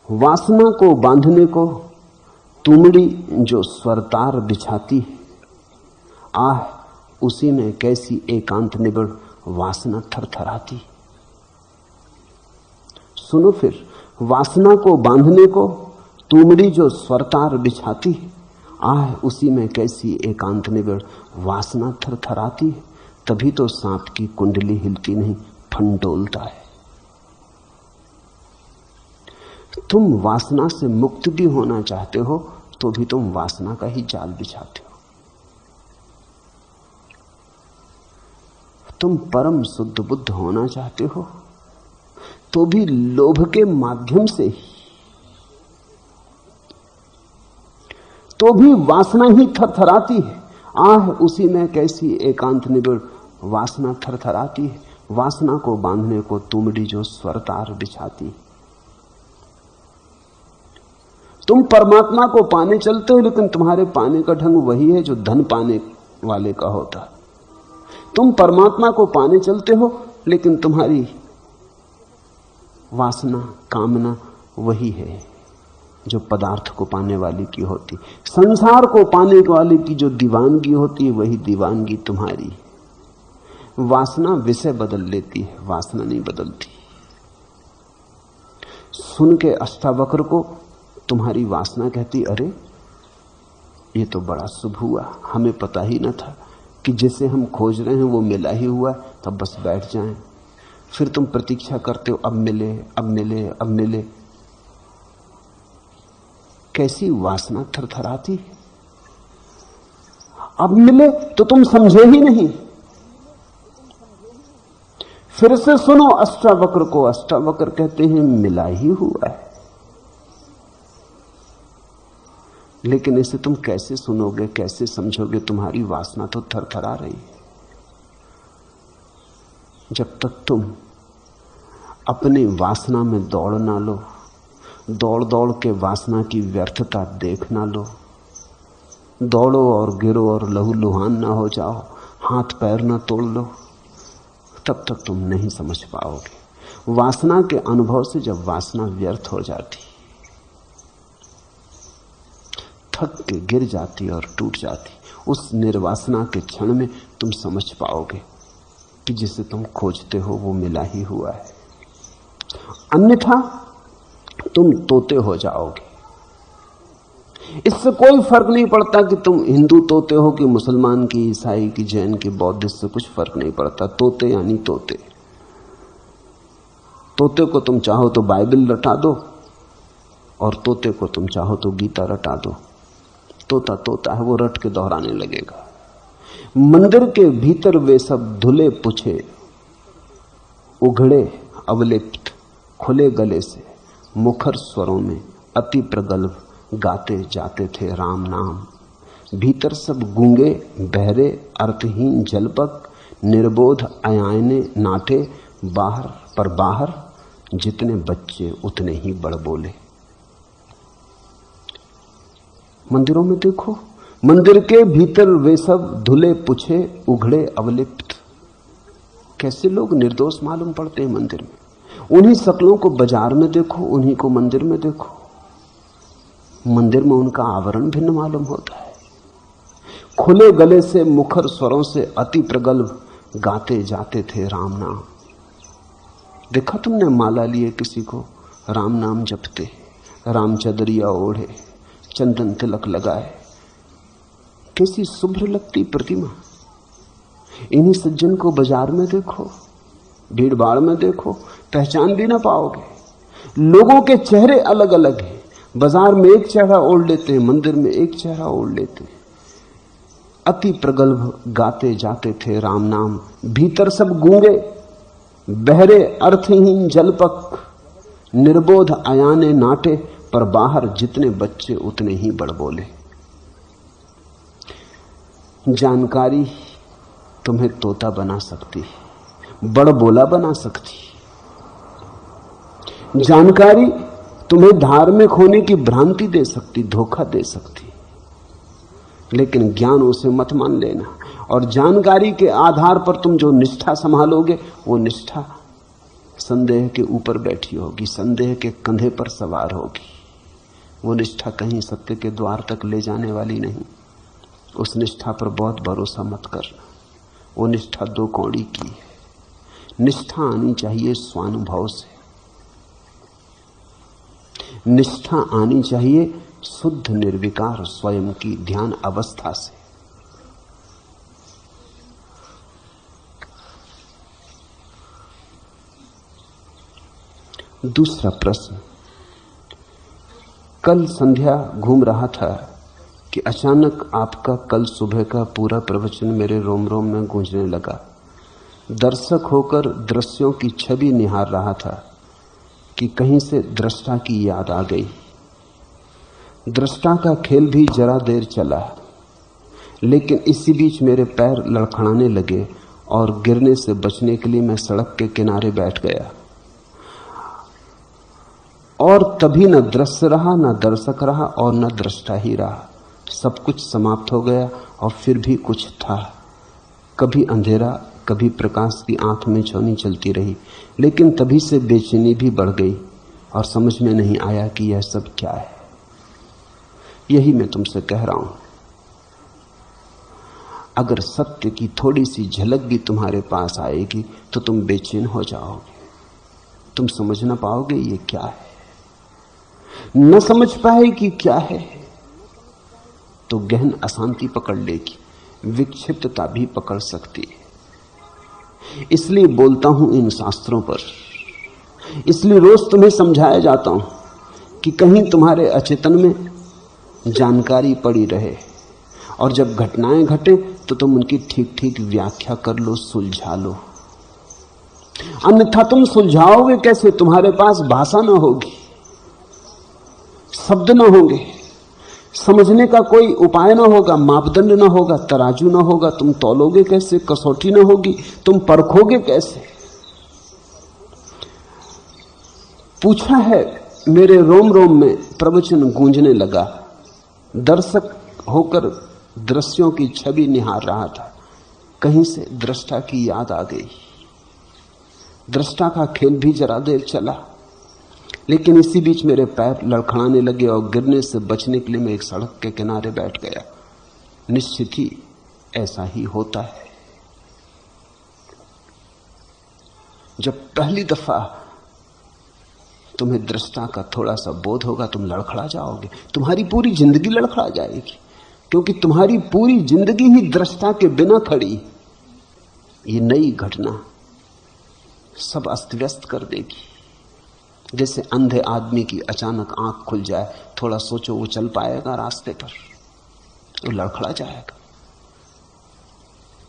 वासना को बांधने को तुमड़ी जो स्वरतार बिछाती है, आह उसी में कैसी एकांत निबड़ वासना थरथराती। सुनो फिर, वासना को बांधने को तुमड़ी जो स्वरतार बिछाती है, आह उसी में कैसी एकांत निबड़ वासना थरथराती है। तभी तो सांप की कुंडली हिलती नहीं, फंडोलता है। तुम वासना से मुक्त भी होना चाहते हो तो भी तुम वासना का ही जाल बिछाते हो। तुम परम शुद्ध बुद्ध होना चाहते हो तो भी लोभ के माध्यम से ही, तो भी वासना ही थरथराती है। आह उसी में कैसी एकांत निबिड़ वासना थरथराती है। वासना को बांधने को तुमड़ी जो स्वरतार बिछाती है। तुम परमात्मा को पाने चलते हो, लेकिन तुम्हारे पाने का ढंग वही है जो धन पाने वाले का होता। तुम परमात्मा को पाने चलते हो, लेकिन तुम्हारी वासना कामना वही है जो पदार्थ को पाने वाले की होती। संसार को पाने वाले की जो दीवानगी होती है वही दीवानगी तुम्हारी। वासना विषय बदल लेती है, वासना नहीं बदलती। सुन के अष्टावक्र को तुम्हारी वासना कहती, अरे ये तो बड़ा शुभ हुआ, हमें पता ही न था कि जिसे हम खोज रहे हैं वो मिला ही हुआ है, तब बस बैठ जाएं। फिर तुम प्रतीक्षा करते हो, अब मिले, अब मिले, अब मिले। कैसी वासना थरथराती। अब मिले तो तुम समझे ही नहीं। फिर से सुनो अष्टावक्र को। अष्टावक्र कहते हैं मिला ही हुआ है। लेकिन इसे तुम कैसे सुनोगे, कैसे समझोगे? तुम्हारी वासना तो थरथरा रही है। जब तक तुम अपनी वासना में दौड़ ना लो, दौड़ दौड़ के वासना की व्यर्थता देख ना लो, दौड़ो और गिरो और लहूलुहान ना हो जाओ, हाथ पैर ना तोड़ लो, तब तक तुम नहीं समझ पाओगे। वासना के अनुभव से जब वासना व्यर्थ हो जाती, थक के गिर जाती और टूट जाती, उस निर्वासना के क्षण में तुम समझ पाओगे कि जिसे तुम खोजते हो वो मिला ही हुआ है। अन्यथा तुम तोते हो जाओगे। इससे कोई फर्क नहीं पड़ता कि तुम हिंदू तोते हो कि मुसलमान की, ईसाई की, जैन की, बौद्धिस्ट से कुछ फर्क नहीं पड़ता। तोते यानी तोते। तोते को तुम चाहो तो बाइबल रटा दो और तोते को तुम चाहो तो गीता रटा दो। तोता तोता है, वो रट के दोहराने लगेगा। मंदिर के भीतर वे सब धुले पुछे, उघड़े अवलिप्त, खुले गले से मुखर स्वरों में अति प्रगल्भ गाते जाते थे राम नाम। भीतर सब गूंगे बहरे अर्थहीन जलपक, निर्बोध अयाने नाटे, बाहर पर बाहर जितने बच्चे उतने ही बड़ बोले। मंदिरों में देखो, मंदिर के भीतर वे सब धुले पुछे, उघड़े अवलिप्त। कैसे लोग निर्दोष मालूम पड़ते हैं मंदिर में। उन्हीं शकलों को बाजार में देखो, उन्हीं को मंदिर में देखो। मंदिर में उनका आवरण भिन्न मालूम होता है। खुले गले से मुखर स्वरों से अति प्रगल्भ गाते जाते थे राम नाम। देखा तुमने माला लिए किसी को राम नाम जपते, राम चदरिया ओढ़े, चंदन तिलक लगाए, कैसी शुभ्र लगती प्रतिमा। इन्हीं सज्जन को बाजार में देखो, भीड़ भाड़ में देखो, पहचान भी ना पाओगे। लोगों के चेहरे अलग अलग हैं। बाजार में एक चेहरा ओढ़ लेते हैं, मंदिर में एक चेहरा ओढ़ लेते हैं। अति प्रगल्भ गाते जाते थे राम नाम। भीतर सब गूंगे बहरे अर्थहीन जलपक, निर्बोध अयाने नाटे, पर बाहर जितने बच्चे उतने ही बड़ बोले। जानकारी तुम्हें तोता बना सकती, बड़ बोला बना सकती। जानकारी तुम्हें धार्मिक होने की भ्रांति दे सकती, धोखा दे सकती। लेकिन ज्ञान उसे मत मान लेना। और जानकारी के आधार पर तुम जो निष्ठा संभालोगे, वो निष्ठा संदेह के ऊपर बैठी होगी, संदेह के कंधे पर सवार होगी। वो निष्ठा कहीं सत्य के द्वार तक ले जाने वाली नहीं। उस निष्ठा पर बहुत भरोसा मत करना। वो निष्ठा दो कौड़ी की है। निष्ठा आनी चाहिए स्वानुभव से। निष्ठा आनी चाहिए शुद्ध निर्विकार स्वयं की ध्यान अवस्था से। दूसरा प्रश्न। कल संध्या घूम रहा था कि अचानक आपका कल सुबह का पूरा प्रवचन मेरे रोम रोम में गूंजने लगा। दर्शक होकर दृश्यों की छवि निहार रहा था कि कहीं से दृष्टा की याद आ गई। दृष्टा का खेल भी जरा देर चला, लेकिन इसी बीच मेरे पैर लड़खड़ाने लगे और गिरने से बचने के लिए मैं सड़क के किनारे बैठ गया। और तभी न दृश्य रहा, न दर्शक रहा और न दृष्टा ही रहा। सब कुछ समाप्त हो गया और फिर भी कुछ था। कभी अंधेरा, कभी प्रकाश की आंख में छौनी चलती रही, लेकिन तभी से बेचैनी भी बढ़ गई और समझ में नहीं आया कि यह सब क्या है। यही मैं तुमसे कह रहा हूं। अगर सत्य की थोड़ी सी झलक भी तुम्हारे पास आएगी तो तुम बेचैन हो जाओगे। तुम समझ ना पाओगे ये क्या है। न समझ पाए कि क्या है तो गहन अशांति पकड़ लेगी। विक्षिप्तता भी पकड़ सकती है। इसलिए बोलता हूं इन शास्त्रों पर, इसलिए रोज तुम्हें समझाया जाता हूं कि कहीं तुम्हारे अचेतन में जानकारी पड़ी रहे, और जब घटनाएं घटे तो तुम उनकी ठीक ठीक व्याख्या कर लो, सुलझा लो। अन्यथा तुम सुलझाओगे कैसे? तुम्हारे पास भाषा ना होगी, शब्द ना होंगे, समझने का कोई उपाय ना होगा, मापदंड ना होगा, तराजू ना होगा। तुम तौलोगे कैसे? कसौटी ना होगी, तुम परखोगे कैसे? पूछा है, मेरे रोम रोम में प्रवचन गूंजने लगा। दर्शक होकर दृश्यों की छवि निहार रहा था, कहीं से दृष्टा की याद आ गई। दृष्टा का खेल भी जरा देर चला, लेकिन इसी बीच मेरे पैर लड़खड़ाने लगे और गिरने से बचने के लिए मैं एक सड़क के किनारे बैठ गया। निश्चित ही ऐसा ही होता है। जब पहली दफा तुम्हें दृष्टा का थोड़ा सा बोध होगा, तुम लड़खड़ा जाओगे, तुम्हारी पूरी जिंदगी लड़खड़ा जाएगी, क्योंकि तुम्हारी पूरी जिंदगी ही दृष्टा के बिना खड़ी। ये नई घटना सब अस्त व्यस्त कर देगी। जैसे अंधे आदमी की अचानक आंख खुल जाए, थोड़ा सोचो वो चल पाएगा रास्ते पर? वो लड़खड़ा जाएगा।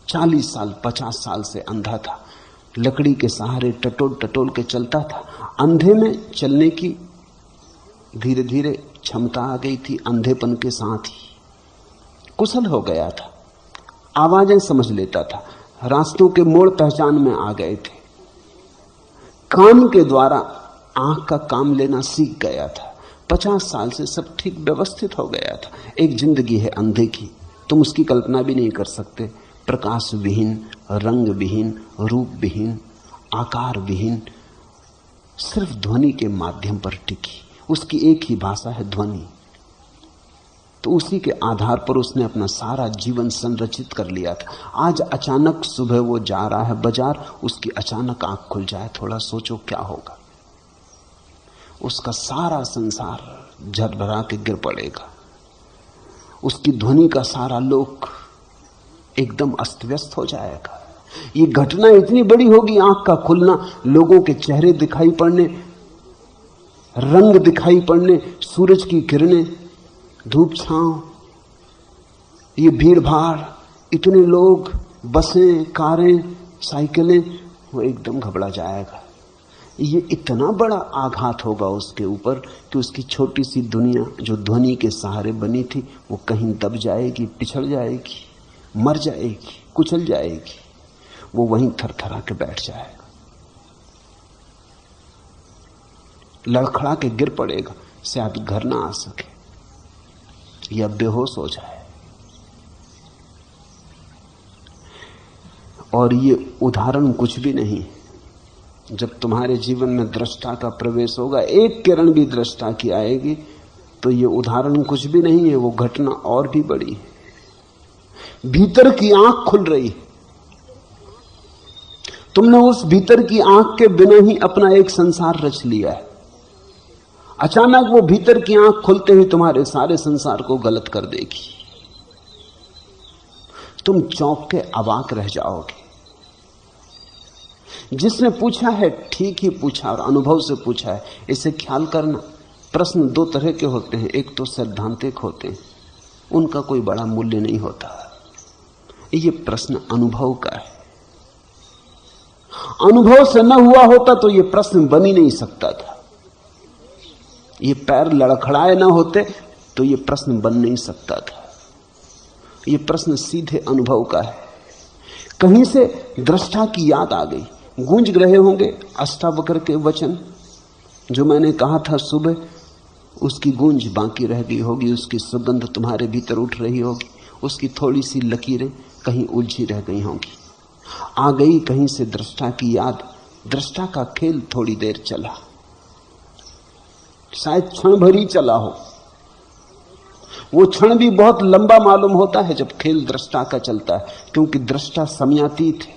40 साल 50 साल से अंधा था, लकड़ी के सहारे टटोल टटोल के चलता था। अंधे में चलने की धीरे धीरे क्षमता आ गई थी, अंधेपन के साथ ही कुशल हो गया था, आवाजें समझ लेता था, रास्तों के मोड़ पहचान में आ गए थे, कान के द्वारा आंख का काम लेना सीख गया था। 50 साल से सब ठीक व्यवस्थित हो गया था। एक जिंदगी है अंधे की, तुम उसकी कल्पना भी नहीं कर सकते। प्रकाश विहीन, रंग विहीन, रूप विहीन, आकार विहीन, सिर्फ ध्वनि के माध्यम पर टिकी। उसकी एक ही भाषा है, ध्वनि। तो उसी के आधार पर उसने अपना सारा जीवन संरचित कर लिया था। आज अचानक सुबह वो जा रहा है बाजार, उसकी अचानक आंख खुल जाए, थोड़ा सोचो क्या होगा। उसका सारा संसार झरझरा के गिर पड़ेगा, उसकी ध्वनि का सारा लोक एकदम अस्त व्यस्त हो जाएगा। ये घटना इतनी बड़ी होगी, आंख का खुलना, लोगों के चेहरे दिखाई पड़ने, रंग दिखाई पड़ने, सूरज की किरणें, धूप छांव, ये भीड़ भाड़, इतने लोग, बसें, कारें, साइकिलें, वो एकदम घबरा जाएगा। ये इतना बड़ा आघात होगा उसके ऊपर कि उसकी छोटी सी दुनिया जो ध्वनि के सहारे बनी थी, वो कहीं दब जाएगी, पिछड़ जाएगी, मर जाएगी, कुचल जाएगी। वो वहीं थरथरा के बैठ जाएगा, लड़खड़ा के गिर पड़ेगा, शायद घर ना आ सके या बेहोश हो जाए। और ये उदाहरण कुछ भी नहीं। जब तुम्हारे जीवन में दृष्टा का प्रवेश होगा, एक किरण भी दृष्टा की आएगी, तो ये उदाहरण कुछ भी नहीं है, वो घटना और भी बड़ी है। भीतर की आंख खुल रही, तुमने उस भीतर की आंख के बिना ही अपना एक संसार रच लिया है। अचानक वो भीतर की आंख खुलते ही तुम्हारे सारे संसार को गलत कर देगी। तुम चौंक के अवाक रह जाओगे। जिसने पूछा है ठीक ही पूछा और अनुभव से पूछा है। इसे ख्याल करना, प्रश्न दो तरह के होते हैं, एक तो सैद्धांतिक होते हैं, उनका कोई बड़ा मूल्य नहीं होता। ये प्रश्न अनुभव का है। अनुभव से न हुआ होता तो ये प्रश्न बन ही नहीं सकता था। ये पैर लड़खड़ाए ना होते तो ये प्रश्न बन नहीं सकता था। ये प्रश्न सीधे अनुभव का है। कहीं से दृष्टा की याद आ गई। गूंज रहे होंगे अष्टावक्र के वचन, जो मैंने कहा था सुबह, उसकी गूंज बाकी रह गई होगी, उसकी सुगंध तुम्हारे भीतर उठ रही होगी, उसकी थोड़ी सी लकीरें कहीं उलझी रह गई होंगी। आ गई कहीं से दृष्टा की याद। दृष्टा का खेल थोड़ी देर चला, शायद क्षण भर ही चला हो। वो क्षण भी बहुत लंबा मालूम होता है जब खेल दृष्टा का चलता है, क्योंकि दृष्टा समयातीत है।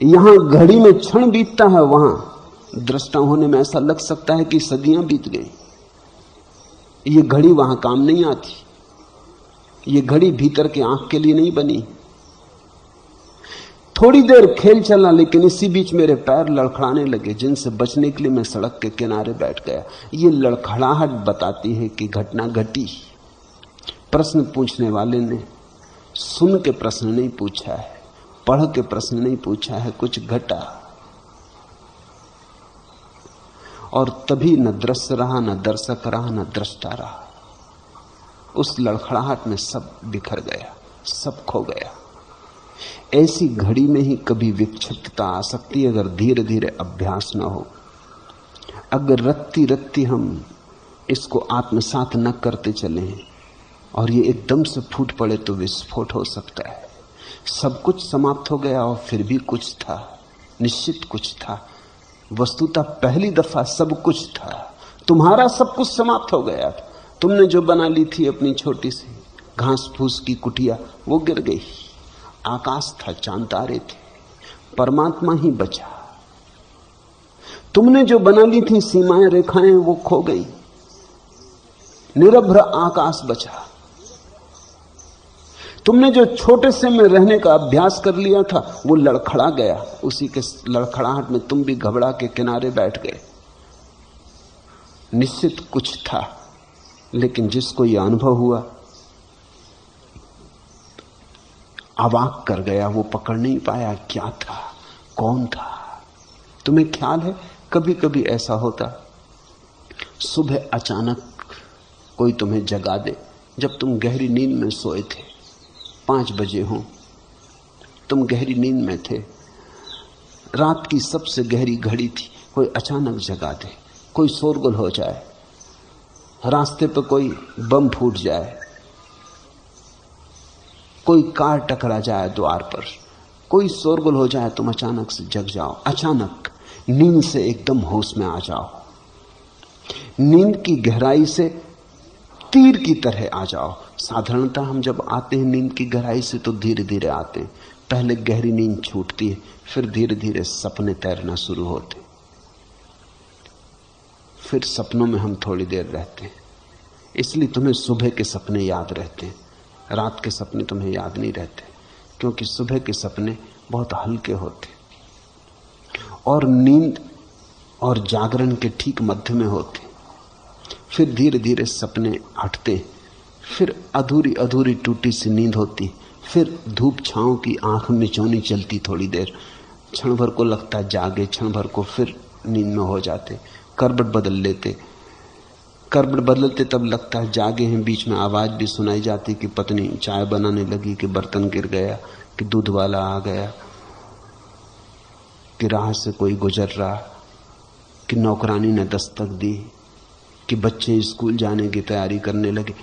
यहां घड़ी में क्षण बीतता है, वहां दृष्टा होने में ऐसा लग सकता है कि सदियां बीत गई। ये घड़ी वहां काम नहीं आती। ये घड़ी भीतर की आंख के लिए नहीं बनी। थोड़ी देर खेल चला, लेकिन इसी बीच मेरे पैर लड़खड़ाने लगे, जिनसे बचने के लिए मैं सड़क के किनारे बैठ गया। ये लड़खड़ाहट बताती है कि घटना घटी। प्रश्न पूछने वाले ने सुन के प्रश्न नहीं पूछा है, पढ़ के प्रश्न नहीं पूछा है, कुछ घटा। और तभी न दृश्य रहा, न दर्शक रहा, न दृष्टा रहा। उस लड़खड़ाहट में सब बिखर गया, सब खो गया। ऐसी घड़ी में ही कभी विक्षिप्तता आ सकती है अगर धीरे धीरे अभ्यास न हो। अगर रत्ती रत्ती हम इसको आत्मसात न करते चले और ये एकदम से फूट पड़े तो विस्फोट हो सकता है। सब कुछ समाप्त हो गया और फिर भी कुछ था, निश्चित कुछ था। वस्तुतः पहली दफा सब कुछ था, तुम्हारा सब कुछ समाप्त हो गया। तुमने जो बना ली थी अपनी छोटी सी घास फूस की कुटिया, वो गिर गई। आकाश था, चांद तारे थे, परमात्मा ही बचा। तुमने जो बना ली थी सीमाएं रेखाएं, वो खो गई, निरभ्र आकाश बचा। तुमने जो छोटे से में रहने का अभ्यास कर लिया था, वो लड़खड़ा गया। उसी के लड़खड़ाहट में तुम भी घबरा के किनारे बैठ गए। निश्चित कुछ था, लेकिन जिसको यह अनुभव हुआ अवाक कर गया। वो पकड़ नहीं पाया क्या था, कौन था। तुम्हें ख्याल है कभी कभी ऐसा होता, सुबह अचानक कोई तुम्हें जगा दे, जब तुम गहरी नींद में सोए थे, 5 बजे हो, तुम गहरी नींद में थे, रात की सबसे गहरी घड़ी थी, कोई अचानक जगा दे, कोई शोरगुल हो जाए, रास्ते पर कोई बम फूट जाए, कोई कार टकरा जाए द्वार पर, कोई शोरगुल हो जाए, तुम अचानक से जग जाओ, अचानक नींद से एकदम होश में आ जाओ, नींद की गहराई से तीर की तरह आ जाओ। साधारणतः हम जब आते हैं नींद की गहराई से तो धीरे धीरे आते हैं, पहले गहरी नींद छूटती है, फिर धीरे धीरे सपने तैरना शुरू होते, फिर सपनों में हम थोड़ी देर रहते हैं। इसलिए तुम्हें सुबह के सपने याद रहते हैं, रात के सपने तुम्हें याद नहीं रहते, क्योंकि सुबह के सपने बहुत हल्के होते और नींद और जागरण के ठीक मध्य में होते। फिर धीरे धीरे सपने हटते, फिर अधूरी अधूरी टूटी सी नींद होती, फिर धूप छांव की आंख मिचौनी चलती थोड़ी देर, क्षण भर को लगता जागे, क्षण भर को फिर नींद में हो जाते, करवट बदल लेते, करवट बदलते तब लगता है जागे हैं, बीच में आवाज भी सुनाई जाती कि पत्नी चाय बनाने लगी, कि बर्तन गिर गया, कि दूध वाला आ गया, कि राह से कोई गुजर रहा, कि नौकरानी ने दस्तक दी, कि बच्चे स्कूल जाने की तैयारी करने लगे।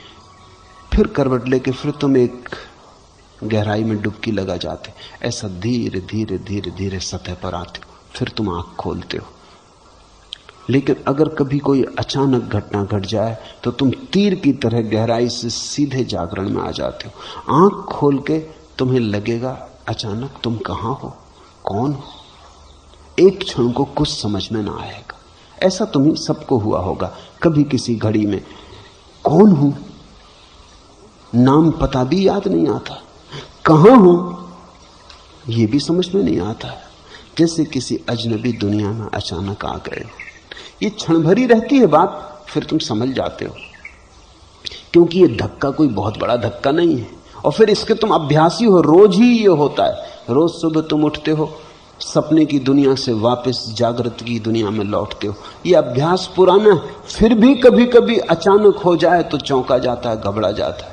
फिर करवट लेके फिर तुम एक गहराई में डुबकी लगा जाते। ऐसा धीरे धीरे धीरे धीरे सतह पर आते हो, फिर तुम आंख खोलते हो। लेकिन अगर कभी कोई अचानक घटना घट जाए तो तुम तीर की तरह गहराई से सीधे जागरण में आ जाते हो। आंख खोल के तुम्हें लगेगा अचानक तुम कहां हो, कौन हो। एक क्षण को कुछ समझ में ना आएगा। ऐसा तुम्हें सबको हुआ होगा कभी किसी घड़ी में। कौन हूं, नाम पता भी याद नहीं आता, कहां हूं यह भी समझ में नहीं आता, जैसे किसी अजनबी दुनिया में अचानक आ गए। ये क्षण भरी रहती है बात, फिर तुम समझ जाते हो, क्योंकि ये धक्का कोई बहुत बड़ा धक्का नहीं है। और फिर इसके तुम अभ्यासी हो, रोज ही ये होता है। रोज सुबह तुम उठते हो, सपने की दुनिया से वापस जागृत की दुनिया में लौटते हो। ये अभ्यास पुराना है, फिर भी कभी कभी अचानक हो जाए तो चौंका जाता है, घबरा जाता है।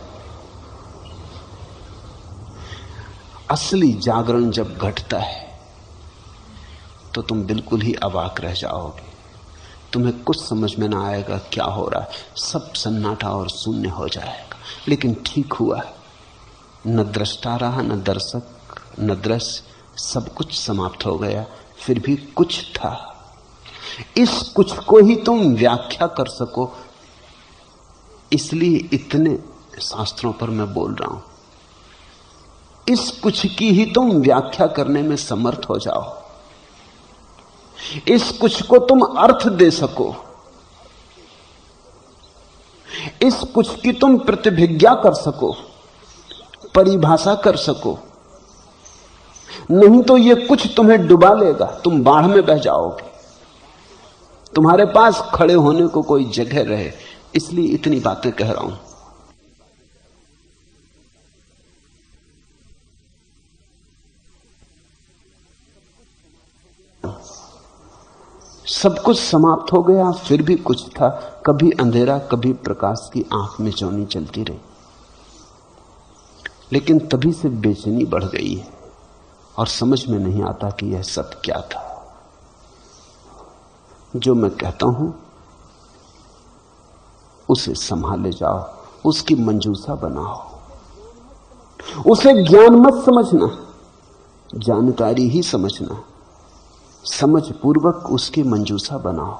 असली जागरण जब घटता है तो तुम बिल्कुल ही अवाक रह जाओगे। तुम्हें कुछ समझ में ना आएगा क्या हो रहा है, सब सन्नाटा और शून्य हो जाएगा। लेकिन ठीक हुआ, न दृष्टा रहा, न दर्शक, न दृश्य, सब कुछ समाप्त हो गया। फिर भी कुछ था। इस कुछ को ही तुम व्याख्या कर सको, इसलिए इतने शास्त्रों पर मैं बोल रहा हूं। इस कुछ की ही तुम व्याख्या करने में समर्थ हो जाओ, इस कुछ को तुम अर्थ दे सको, इस कुछ की तुम प्रतिभिज्ञा कर सको, परिभाषा कर सको, नहीं तो ये कुछ तुम्हें डुबा लेगा, तुम बाढ़ में बह जाओगे। तुम्हारे पास खड़े होने को कोई जगह रहे, इसलिए इतनी बातें कह रहा हूं। सब कुछ समाप्त हो गया, फिर भी कुछ था, कभी अंधेरा कभी प्रकाश की आंख में चौनी चलती रही। लेकिन तभी से बेचैनी बढ़ गई है और समझ में नहीं आता कि यह सब क्या था। जो मैं कहता हूं उसे संभाले जाओ, उसकी मंजूसा बनाओ। उसे ज्ञान मत समझना, जानकारी ही समझना। समझ पूर्वक उसकी मंजूसा बनाओ।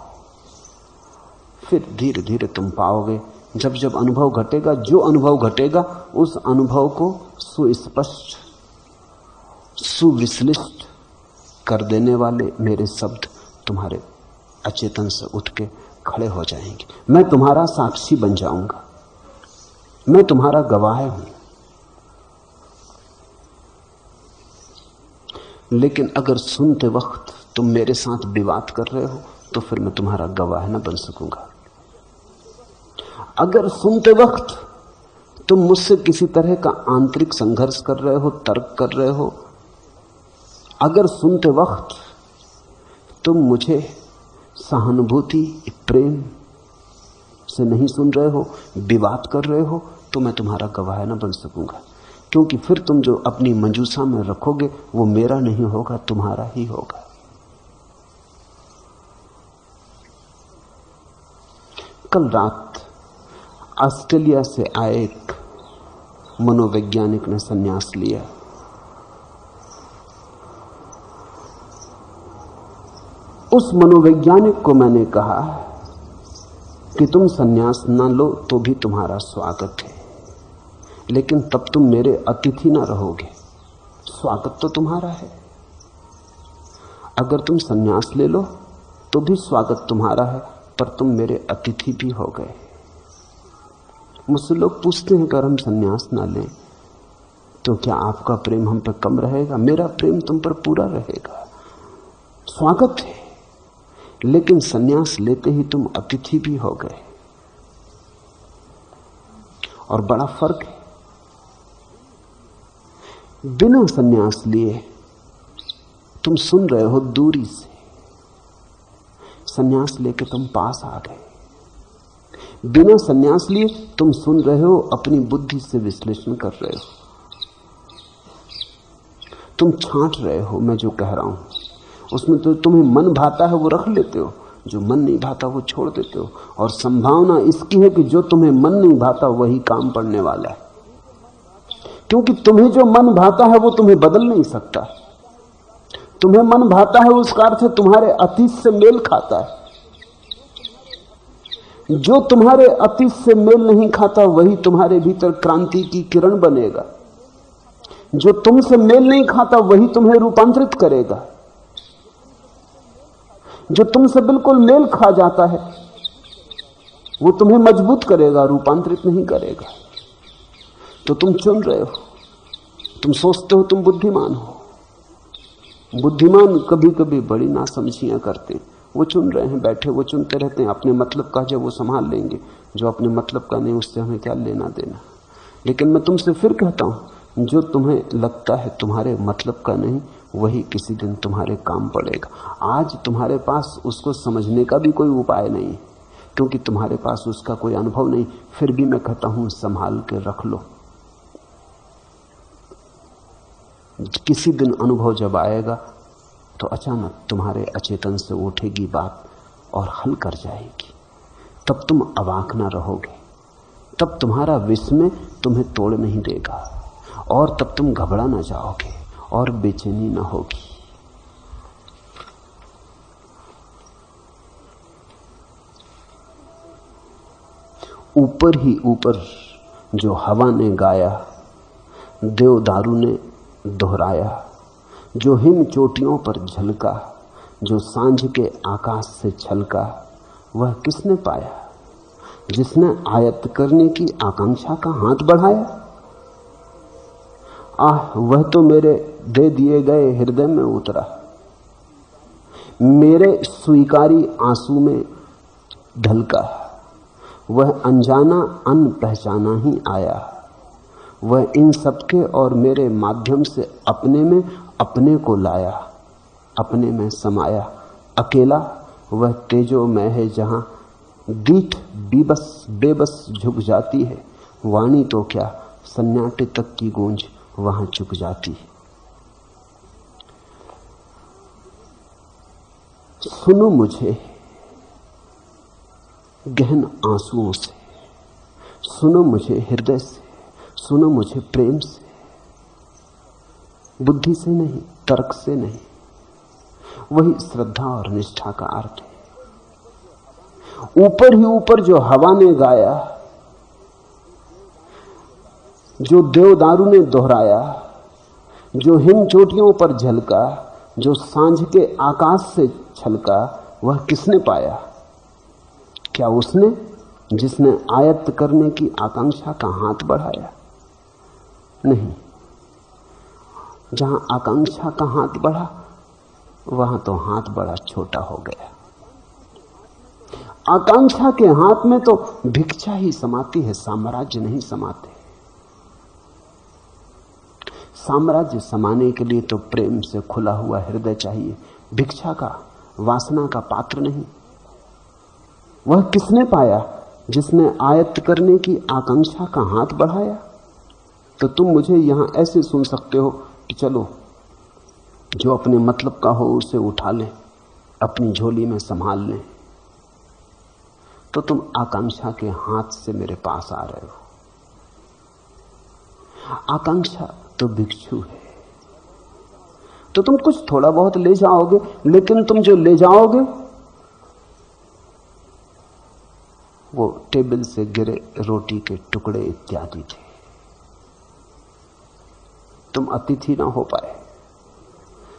फिर धीरे धीरे तुम पाओगे, जब जब अनुभव घटेगा, जो अनुभव घटेगा उस अनुभव को सुस्पष्ट सुविश्लिष्ट कर देने वाले मेरे शब्द तुम्हारे अचेतन से उठ के खड़े हो जाएंगे। मैं तुम्हारा साक्षी बन जाऊंगा, मैं तुम्हारा गवाह हूं। लेकिन अगर सुनते वक्त तुम मेरे साथ विवाद कर रहे हो तो फिर मैं तुम्हारा गवाह न बन सकूंगा। अगर सुनते वक्त तुम मुझसे किसी तरह का आंतरिक संघर्ष कर रहे हो, तर्क कर रहे हो, अगर सुनते वक्त तुम मुझे सहानुभूति प्रेम से नहीं सुन रहे हो, विवाद कर रहे हो, तो मैं तुम्हारा गवाह न बन सकूंगा। क्योंकि फिर तुम जो अपनी मंजूसा में रखोगे वो मेरा नहीं होगा, तुम्हारा ही होगा। कल रात ऑस्ट्रेलिया से आए एक मनोवैज्ञानिक ने संन्यास लिया। उस मनोवैज्ञानिक को मैंने कहा कि तुम संन्यास ना लो तो भी तुम्हारा स्वागत है, लेकिन तब तुम मेरे अतिथि ना रहोगे। स्वागत तो तुम्हारा है। अगर तुम संन्यास ले लो तो भी स्वागत तुम्हारा है, पर तुम मेरे अतिथि भी हो गए। मुझसे लोग पूछते हैं अगर हम संन्यास ना लें तो क्या आपका प्रेम हम पर कम रहेगा? मेरा प्रेम तुम पर पूरा रहेगा, स्वागत है। लेकिन संन्यास लेते ही तुम अतिथि भी हो गए, और बड़ा फर्क है। बिना संन्यास लिए तुम सुन रहे हो दूरी से, संन्यास लेके तुम पास आ गए। बिना संन्यास लिए तुम सुन रहे हो, अपनी बुद्धि से विश्लेषण कर रहे हो, तुम छांट रहे हो। मैं जो कह रहा हूं उसमें तो तुम्हें मन भाता है वो रख लेते हो, जो मन नहीं भाता वो छोड़ देते हो। और संभावना इसकी है कि जो तुम्हें मन नहीं भाता वही काम पड़ने वाला है, क्योंकि तुम्हें जो मन भाता है वो तुम्हें बदल नहीं सकता। तुम्हें मन भाता है उसका अर्थ है तुम्हारे अतीत से मेल खाता है। जो तुम्हारे अतीत से मेल नहीं खाता वही तुम्हारे भीतर क्रांति की किरण बनेगा। जो तुमसे मेल नहीं खाता वही तुम्हें रूपांतरित करेगा। जो तुमसे बिल्कुल मेल खा जाता है वो तुम्हें मजबूत करेगा, रूपांतरित नहीं करेगा। तो तुम चुन रहे हो, तुम सोचते हो तुम बुद्धिमान हो। बुद्धिमान कभी कभी बड़ी नासमझियां करते हैं। वो चुन रहे हैं, बैठे वो चुनते रहते हैं। अपने मतलब का जो वो संभाल लेंगे, जो अपने मतलब का नहीं उससे हमें क्या लेना देना। लेकिन मैं तुमसे फिर कहता हूं, जो तुम्हें लगता है तुम्हारे मतलब का नहीं वही किसी दिन तुम्हारे काम पड़ेगा। आज तुम्हारे पास उसको समझने का भी कोई उपाय नहीं, क्योंकि तुम्हारे पास उसका कोई अनुभव नहीं। फिर भी मैं कहता हूं संभाल के रख लो। किसी दिन अनुभव जब आएगा तो अचानक तुम्हारे अचेतन से उठेगी बात और हल कर जाएगी। तब तुम अवाक ना रहोगे, तब तुम्हारा विस्मय तुम्हें तोड़ नहीं देगा, और तब तुम घबरा ना जाओगे और बेचैनी ना होगी। ऊपर ही ऊपर जो हवा ने गाया, देवदारू ने दोहराया, जो हिम चोटियों पर झलका, जो सांझ के आकाश से छलका, वह किसने पाया? जिसने आयत करने की आकांक्षा का हाथ बढ़ाया। आह वह तो मेरे दे दिए गए हृदय में उतरा, मेरे स्वीकारी आंसू में ढलका। वह अनजाना अनपहचाना ही आया, वह इन सबके और मेरे माध्यम से अपने में अपने को लाया, अपने में समाया। अकेला वह तेजोमय है जहां दीठ बेबस झुक जाती है। वाणी तो क्या सन्नाटे तक की गूंज वहां चुक जाती है। सुनो मुझे गहन आंसुओं से, सुनो मुझे हृदय से, सुनो मुझे प्रेम से, बुद्धि से नहीं, तर्क से नहीं। वही श्रद्धा और निष्ठा का अर्थ है। ऊपर ही ऊपर जो हवा ने गाया, जो देवदारू ने दोहराया, जो हिम चोटियों पर झलका, जो सांझ के आकाश से छलका, वह किसने पाया? क्या उसने जिसने आयत्त करने की आकांक्षा का हाथ बढ़ाया? नहीं। जहां आकांक्षा का हाथ बढ़ा वहां तो हाथ बड़ा छोटा हो गया। आकांक्षा के हाथ में तो भिक्षा ही समाती है, साम्राज्य नहीं समाते। साम्राज्य समाने के लिए तो प्रेम से खुला हुआ हृदय चाहिए, भिक्षा का, वासना का पात्र नहीं। वह किसने पाया? जिसने आयत्त करने की आकांक्षा का हाथ बढ़ाया। तो तुम मुझे यहां ऐसे सुन सकते हो कि चलो जो अपने मतलब का हो उसे उठा लें, अपनी झोली में संभाल लें। तो तुम आकांक्षा के हाथ से मेरे पास आ रहे हो। आकांक्षा तो भिक्षु है। तो तुम कुछ थोड़ा बहुत ले जाओगे, लेकिन तुम जो ले जाओगे वो टेबल से गिरे रोटी के टुकड़े इत्यादि थे। तुम अतिथि ना हो पाए।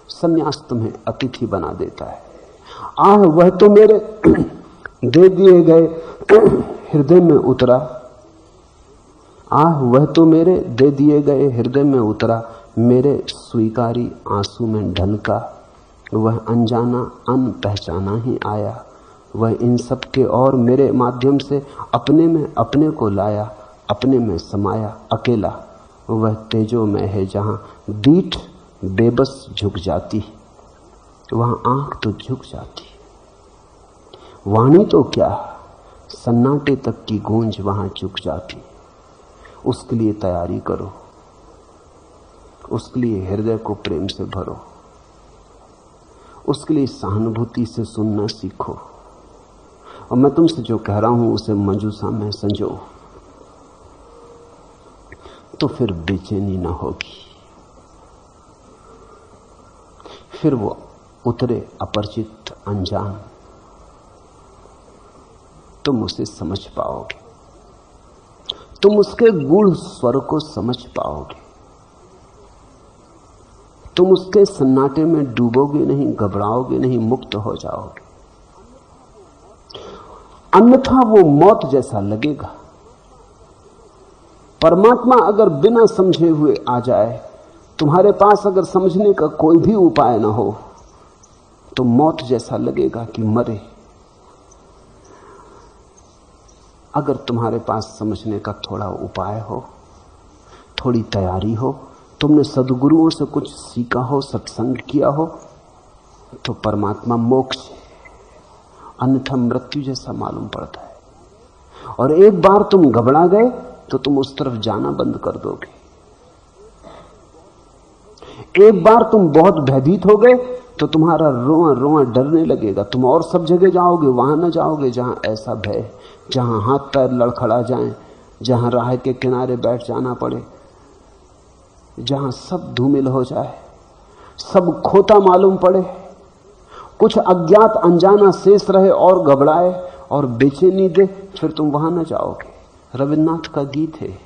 सन्यास तुम्हें अतिथि बना देता है। आह वह तो मेरे दे दिए गए हृदय में उतरा, आह वह तो मेरे दे दिए गए हृदय में उतरा, मेरे स्वीकारी आंसू में ढलका। वह अनजाना अनपहचाना ही आया, वह इन सब के और मेरे माध्यम से अपने में अपने को लाया, अपने में समाया। अकेला वह तेजोमय है जहां दीठ बेबस झुक जाती, वहां आंख तो झुक जाती। वाणी तो क्या सन्नाटे तक की गूंज वहां चुक जाती। उसके लिए तैयारी करो, उसके लिए हृदय को प्रेम से भरो, उसके लिए सहानुभूति से सुनना सीखो। और मैं तुमसे जो कह रहा हूं उसे मजूसा में संजो, तो फिर बेचैनी ना होगी। फिर वो उतरे अपरिचित अनजान, तुम उसे समझ पाओगे, तुम उसके गूढ़ स्वर को समझ पाओगे, तुम उसके सन्नाटे में डूबोगे नहीं, घबराओगे नहीं, मुक्त हो जाओगे। अन्यथा वो मौत जैसा लगेगा। परमात्मा अगर बिना समझे हुए आ जाए, तुम्हारे पास अगर समझने का कोई भी उपाय ना हो, तो मौत जैसा लगेगा कि मरे। अगर तुम्हारे पास समझने का थोड़ा उपाय हो, थोड़ी तैयारी हो, तुमने सद्गुरुओं से कुछ सीखा हो, सत्संग किया हो, तो परमात्मा मोक्ष है। अन्यथा मृत्यु जैसा मालूम पड़ता है। और एक बार तुम घबरा गए तो तुम उस तरफ जाना बंद कर दोगे। एक बार तुम बहुत भयभीत हो गए तो तुम्हारा रोआ रोआ डरने लगेगा। तुम और सब जगह जाओगे, वहां ना जाओगे जहां ऐसा भय, जहां हाथ पैर लड़खड़ा जाएं, जहां राह के किनारे बैठ जाना पड़े, जहां सब धूमिल हो जाए, सब खोता मालूम पड़े, कुछ अज्ञात अनजाना शेष रहे और घबराए और बेचैनी दे, फिर तुम वहां न जाओगे। रविन्द्रनाथ का गीत है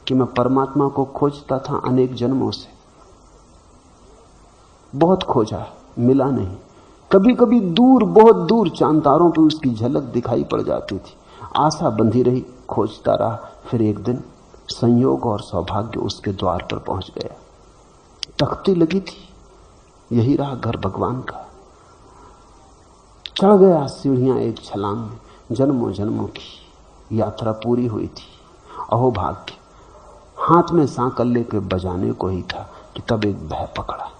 कि मैं परमात्मा को खोजता था अनेक जन्मों से, बहुत खोजा, मिला नहीं। कभी कभी दूर, बहुत दूर चांद तारों पर उसकी झलक दिखाई पड़ जाती थी। आशा बंधी रही, खोजता रहा। फिर एक दिन संयोग और सौभाग्य उसके द्वार पर पहुंच गया। तख्ती लगी थी, यही रहा घर भगवान का। चढ़ गया सीढ़ियां एक छलांग में, जन्मों जन्मों की यात्रा पूरी हुई थी। अहो भाग्य, हाथ में सांकल लेके बजाने को ही था कि तब एक भय पकड़ा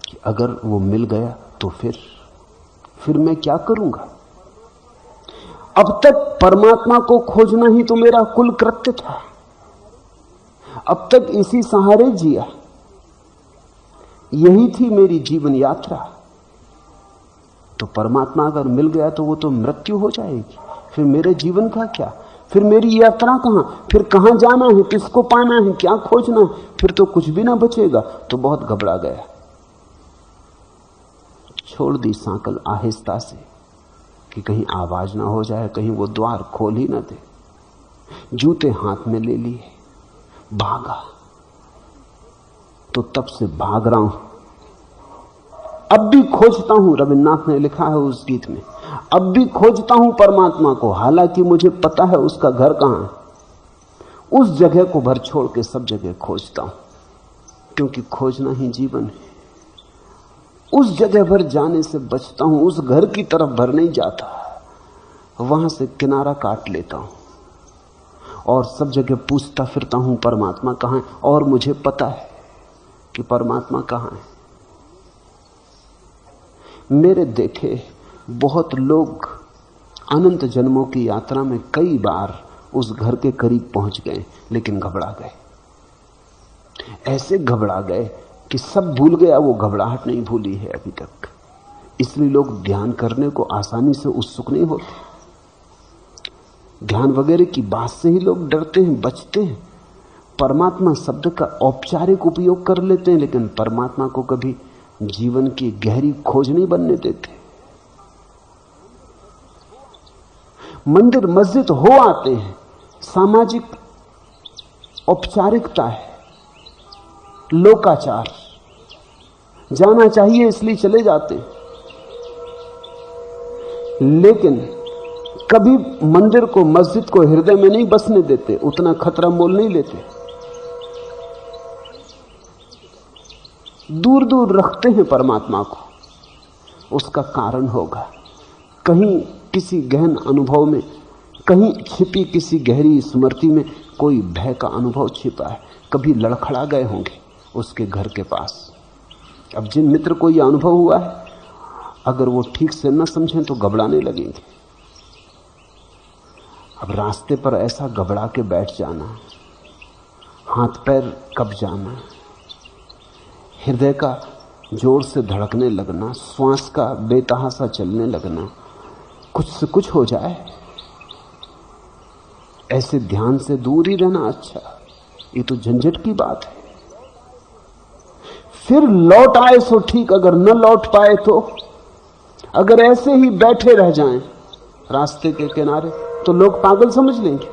कि अगर वो मिल गया तो फिर मैं क्या करूंगा। अब तक परमात्मा को खोजना ही तो मेरा कुल कृत्य था, अब तक इसी सहारे जिया, यही थी मेरी जीवन यात्रा। तो परमात्मा अगर मिल गया तो वो तो मृत्यु हो जाएगी, फिर मेरे जीवन का क्या, फिर मेरी यात्रा कहां, फिर कहां जाना है, किसको पाना है, क्या खोजना है, फिर तो कुछ भी ना बचेगा। तो बहुत घबरा गया, छोड़ दी सांकल आहिस्ता से कि कहीं आवाज ना हो जाए, कहीं वो द्वार खोल ही ना दे। जूते हाथ में ले लिए, भागा। तो तब से भाग रहा हूं, अब भी खोजता हूं। रविन्द्रनाथ ने लिखा है उस गीत में, अब भी खोजता हूं परमात्मा को, हालांकि मुझे पता है उसका घर कहां है। उस जगह को भर छोड़ के सब जगह खोजता हूं, क्योंकि खोजना ही जीवन है। उस जगह भर जाने से बचता हूं, उस घर की तरफ भर नहीं जाता, वहां से किनारा काट लेता हूं और सब जगह पूछता फिरता हूं परमात्मा कहां है। और मुझे पता है कि परमात्मा कहां है। मेरे देखे बहुत लोग अनंत जन्मों की यात्रा में कई बार उस घर के करीब पहुंच गए, लेकिन घबरा गए। ऐसे घबरा गए कि सब भूल गया, वो घबराहट नहीं भूली है अभी तक। इसलिए लोग ध्यान करने को आसानी से उत्सुक नहीं होते। ध्यान वगैरह की बात से ही लोग डरते हैं, बचते हैं। परमात्मा शब्द का औपचारिक उपयोग कर लेते हैं, लेकिन परमात्मा को कभी जीवन की गहरी खोज नहीं बनने देते। मंदिर मस्जिद हो आते हैं, सामाजिक औपचारिकता है, लोकाचार, जाना चाहिए इसलिए चले जाते हैं। लेकिन कभी मंदिर को, मस्जिद को हृदय में नहीं बसने देते, उतना खतरा मोल नहीं लेते, दूर दूर रखते हैं परमात्मा को। उसका कारण होगा कहीं किसी गहन अनुभव में, कहीं छिपी किसी गहरी स्मृति में कोई भय का अनुभव छिपा है। कभी लड़खड़ा गए होंगे उसके घर के पास। अब जिन मित्र को यह अनुभव हुआ है, अगर वो ठीक से न समझें तो घबराने लगेंगे। अब रास्ते पर ऐसा घबरा के बैठ जाना, हाथ पैर कब जाना, हृदय का जोर से धड़कने लगना, श्वास का बेतहासा चलने लगना, कुछ से कुछ हो जाए, ऐसे ध्यान से दूर ही रहना अच्छा। ये तो झंझट की बात है। फिर लौट आए सो ठीक, अगर न लौट पाए तो, अगर ऐसे ही बैठे रह जाएं रास्ते के किनारे तो लोग पागल समझ लेंगे।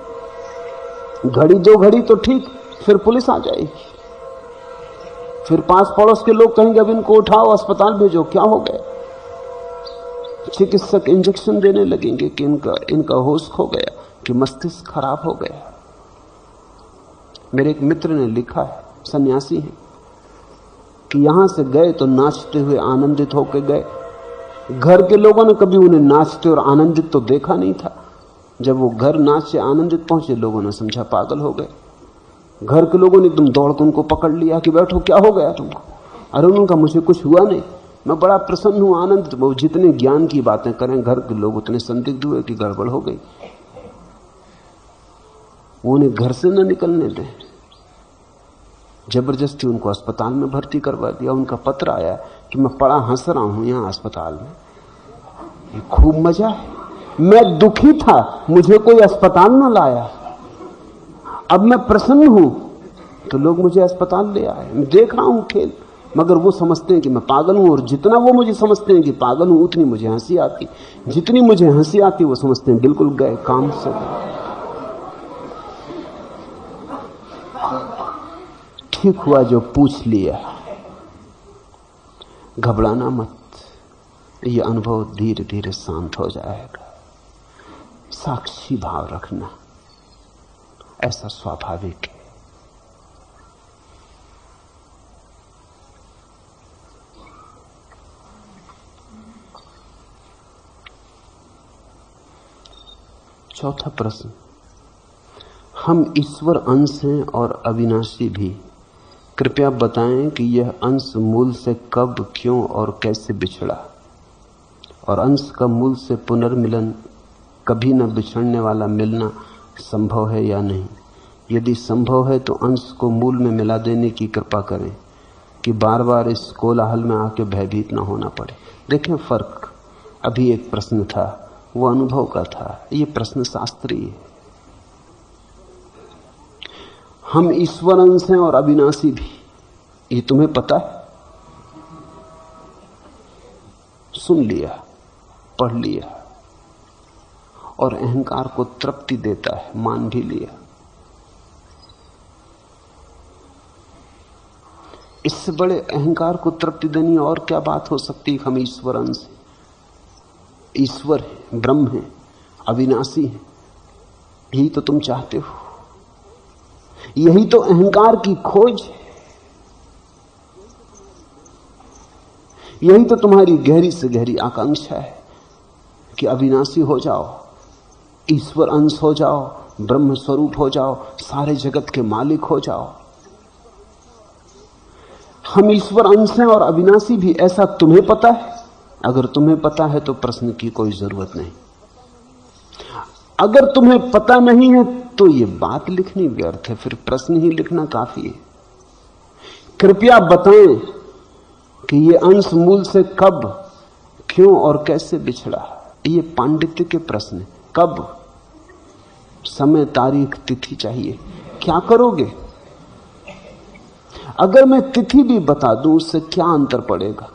घड़ी दो घड़ी तो ठीक, फिर पुलिस आ जाएगी, फिर पास पड़ोस के लोग कहेंगे अब इनको उठाओ अस्पताल भेजो, क्या हो गया। चिकित्सक इंजेक्शन देने लगेंगे कि इनका होश खो गया, कि मस्तिष्क खराब हो गया। मेरे एक मित्र ने लिखा है, सन्यासी है, कि यहां से गए तो नाचते हुए आनंदित होकर गए। घर के लोगों ने कभी उन्हें नाचते और आनंदित तो देखा नहीं था। जब वो घर नाच से आनंदित पहुंचे, लोगों ने समझा पागल हो गए। घर के लोगों ने एकदम दौड़ कर उनको पकड़ लिया कि बैठो, क्या हो गया तुमको। अरे उनका मुझे कुछ हुआ नहीं, मैं बड़ा प्रसन्न हूं, आनंदित। वो जितने ज्ञान की बातें करें घर के लोग उतने संदिग्ध हुए कि गड़बड़ हो गई। वो उन्हें घर से न निकलने दें, जबरदस्ती उनको अस्पताल में भर्ती करवा दिया। उनका पत्र आया कि मैं बड़ा हंस रहा हूं यहां अस्पताल में, ये खूब मजा है, मैं दुखी था मुझे कोई अस्पताल न लाया, अब मैं प्रसन्न हूं तो लोग मुझे अस्पताल ले आए। मैं देख रहा हूं खेल, मगर वो समझते हैं कि मैं पागल हूं, और जितना वो मुझे समझते हैं कि पागल हूं उतनी मुझे हंसी आती। जितनी मुझे हंसी आती वो समझते हैं बिल्कुल गए काम से। ठीक हुआ जो पूछ लिया। घबराना मत, ये अनुभव धीरे धीरे शांत हो जाएगा। साक्षी भाव रखना, ऐसा स्वाभाविक है। चौथा प्रश्न, हम ईश्वर अंश हैं और अविनाशी भी। कृपया बताएं कि यह अंश मूल से कब, क्यों और कैसे बिछड़ा, और अंश का मूल से पुनर्मिलन, कभी न बिछड़ने वाला मिलना संभव है या नहीं। यदि संभव है तो अंश को मूल में मिला देने की कृपा करें कि बार बार इस कोलाहल में आके भयभीत न होना पड़े। देखें फर्क, अभी एक प्रश्न था वो अनुभव का था, ये प्रश्न शास्त्रीय है। हम ईश्वर अंश हैं और अविनाशी भी, ये तुम्हें पता है? सुन लिया, पढ़ लिया और अहंकार को तृप्ति देता है, मान भी लिया। इससे बड़े अहंकार को तृप्ति देनी और क्या बात हो सकती है? हम ईश्वर अंश हैं, ईश्वर है, ब्रह्म है, अविनाशी है। यही तो तुम चाहते हो, यही तो अहंकार की खोज है, यही तो तुम्हारी गहरी से गहरी आकांक्षा है कि अविनाशी हो जाओ, ईश्वर अंश हो जाओ, ब्रह्म स्वरूप हो जाओ, सारे जगत के मालिक हो जाओ। हम ईश्वर अंश हैं और अविनाशी भी, ऐसा तुम्हें पता है? अगर तुम्हें पता है तो प्रश्न की कोई जरूरत नहीं। अगर तुम्हें पता नहीं है तो ये बात लिखनी व्यर्थ है, फिर प्रश्न ही लिखना काफी है। कृपया बताएं कि ये अंश मूल से कब, क्यों और कैसे बिछड़ा। ये पांडित्य के प्रश्न। कब, समय, तारीख, तिथि चाहिए। क्या करोगे? अगर मैं तिथि भी बता दूं उससे क्या अंतर पड़ेगा?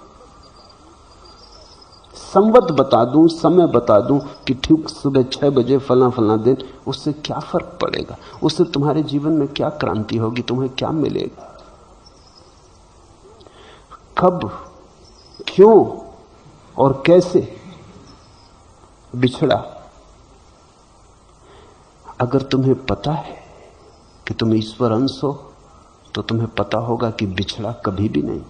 संवत बता दूं, समय बता दूं कि ठीक सुबह 6 बजे फला फला दिन, उससे क्या फर्क पड़ेगा? उससे तुम्हारे जीवन में क्या क्रांति होगी? तुम्हें क्या मिलेगा? कब, क्यों और कैसे बिछड़ा। अगर तुम्हें पता है कि तुम ईश्वर अंश हो तो तुम्हें पता होगा कि बिछड़ा कभी भी नहीं।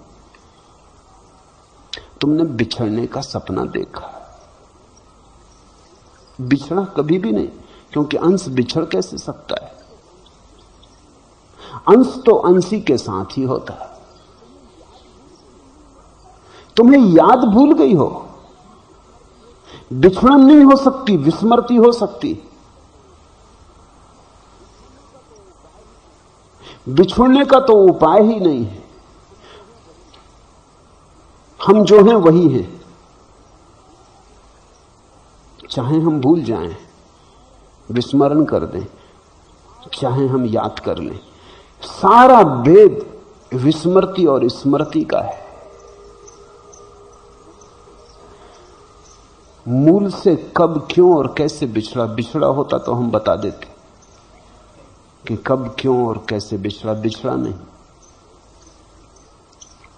तुमने बिछड़ने का सपना देखा, बिछड़ा कभी भी नहीं, क्योंकि अंश बिछड़ कैसे सकता है? अंश तो अंशी के साथ ही होता है। तुम्हें याद भूल गई हो, बिछड़न नहीं हो सकती, विस्मृति हो सकती। बिछुड़ने का तो उपाय ही नहीं है। हम जो हैं वही हैं, चाहे हम भूल जाएं, विस्मरण कर दें, चाहे हम याद कर लें, सारा भेद विस्मृति और स्मृति का है। मूल से कब, क्यों और कैसे बिछड़ा। बिछड़ा होता तो हम बता देते कि कब, क्यों और कैसे बिछड़ा। बिछड़ा नहीं।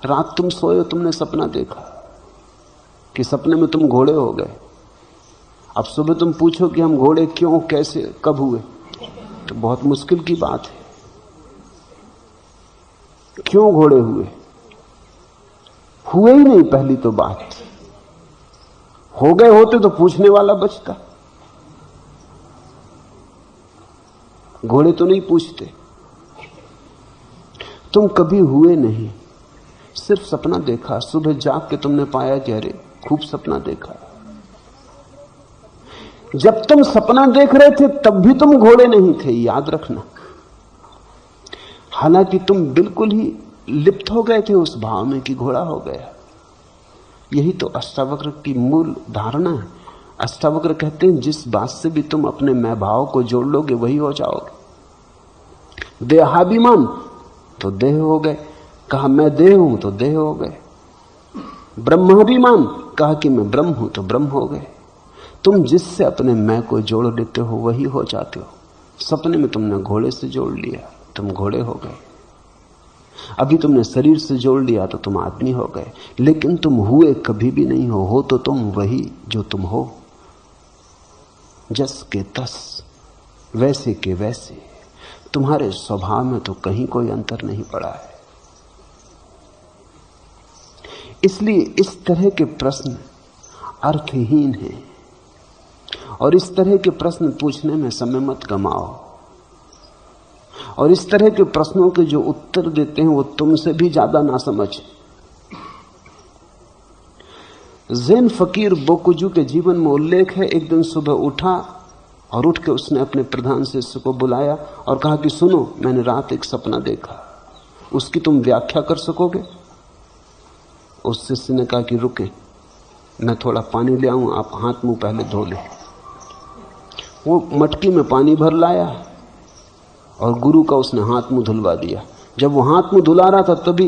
रात तुम सोए, तुमने सपना देखा कि सपने में तुम घोड़े हो गए। अब सुबह तुम पूछो कि हम घोड़े क्यों, कैसे, कब हुए, तो बहुत मुश्किल की बात है। क्यों घोड़े हुए? हुए ही नहीं, पहली तो बात। हो गए होते तो पूछने वाला बचता। घोड़े तो नहीं पूछते। तुम कभी हुए नहीं, सिर्फ सपना देखा। सुबह जाग के तुमने पाया कि अरे खूब सपना देखा। जब तुम सपना देख रहे थे तब भी तुम घोड़े नहीं थे, याद रखना। हालांकि तुम बिल्कुल ही लिप्त हो गए थे उस भाव में कि घोड़ा हो गया। यही तो अष्टावक्र की मूल धारणा है। अष्टावक्र कहते हैं जिस बात से भी तुम अपने मैं भाव को जोड़ लोगे वही हो जाओगे। देहाभिमान तो देह हो गए, कहा मैं देह हूं तो देह हो गए। ब्रह्माभिमान, कहा कि मैं ब्रह्म हूं तो ब्रह्म हो गए। तुम जिससे अपने मैं को जोड़ लेते हो वही हो जाते हो। सपने में तुमने घोड़े से जोड़ लिया, तुम घोड़े हो गए। अभी तुमने शरीर से जोड़ लिया तो तुम आदमी हो गए। लेकिन तुम हुए कभी भी नहीं हो तो तुम वही जो तुम हो। जस के तस, वैसे के वैसे। तुम्हारे स्वभाव में तो कहीं कोई अंतर नहीं पड़ा है। इसलिए इस तरह के प्रश्न अर्थहीन हैं और इस तरह के प्रश्न पूछने में समय मत गमाओ। और इस तरह के प्रश्नों के जो उत्तर देते हैं वो तुमसे भी ज्यादा ना समझ। ज़ैन फकीर बोकुजू के जीवन में उल्लेख है, एक दिन सुबह उठा और उठ के उसने अपने प्रधान शिष्य को बुलाया और कहा कि सुनो, मैंने रात एक सपना देखा, उसकी तुम व्याख्या कर सकोगे? उस शिष्य ने कहा कि रुके, मैं थोड़ा पानी ले आऊं, आप हाथ मुंह पहले धो ले। वो मटकी में पानी भर लाया और गुरु का उसने हाथ मुंह धुलवा दिया। जब वो हाथ मुंह धुला रहा था तभी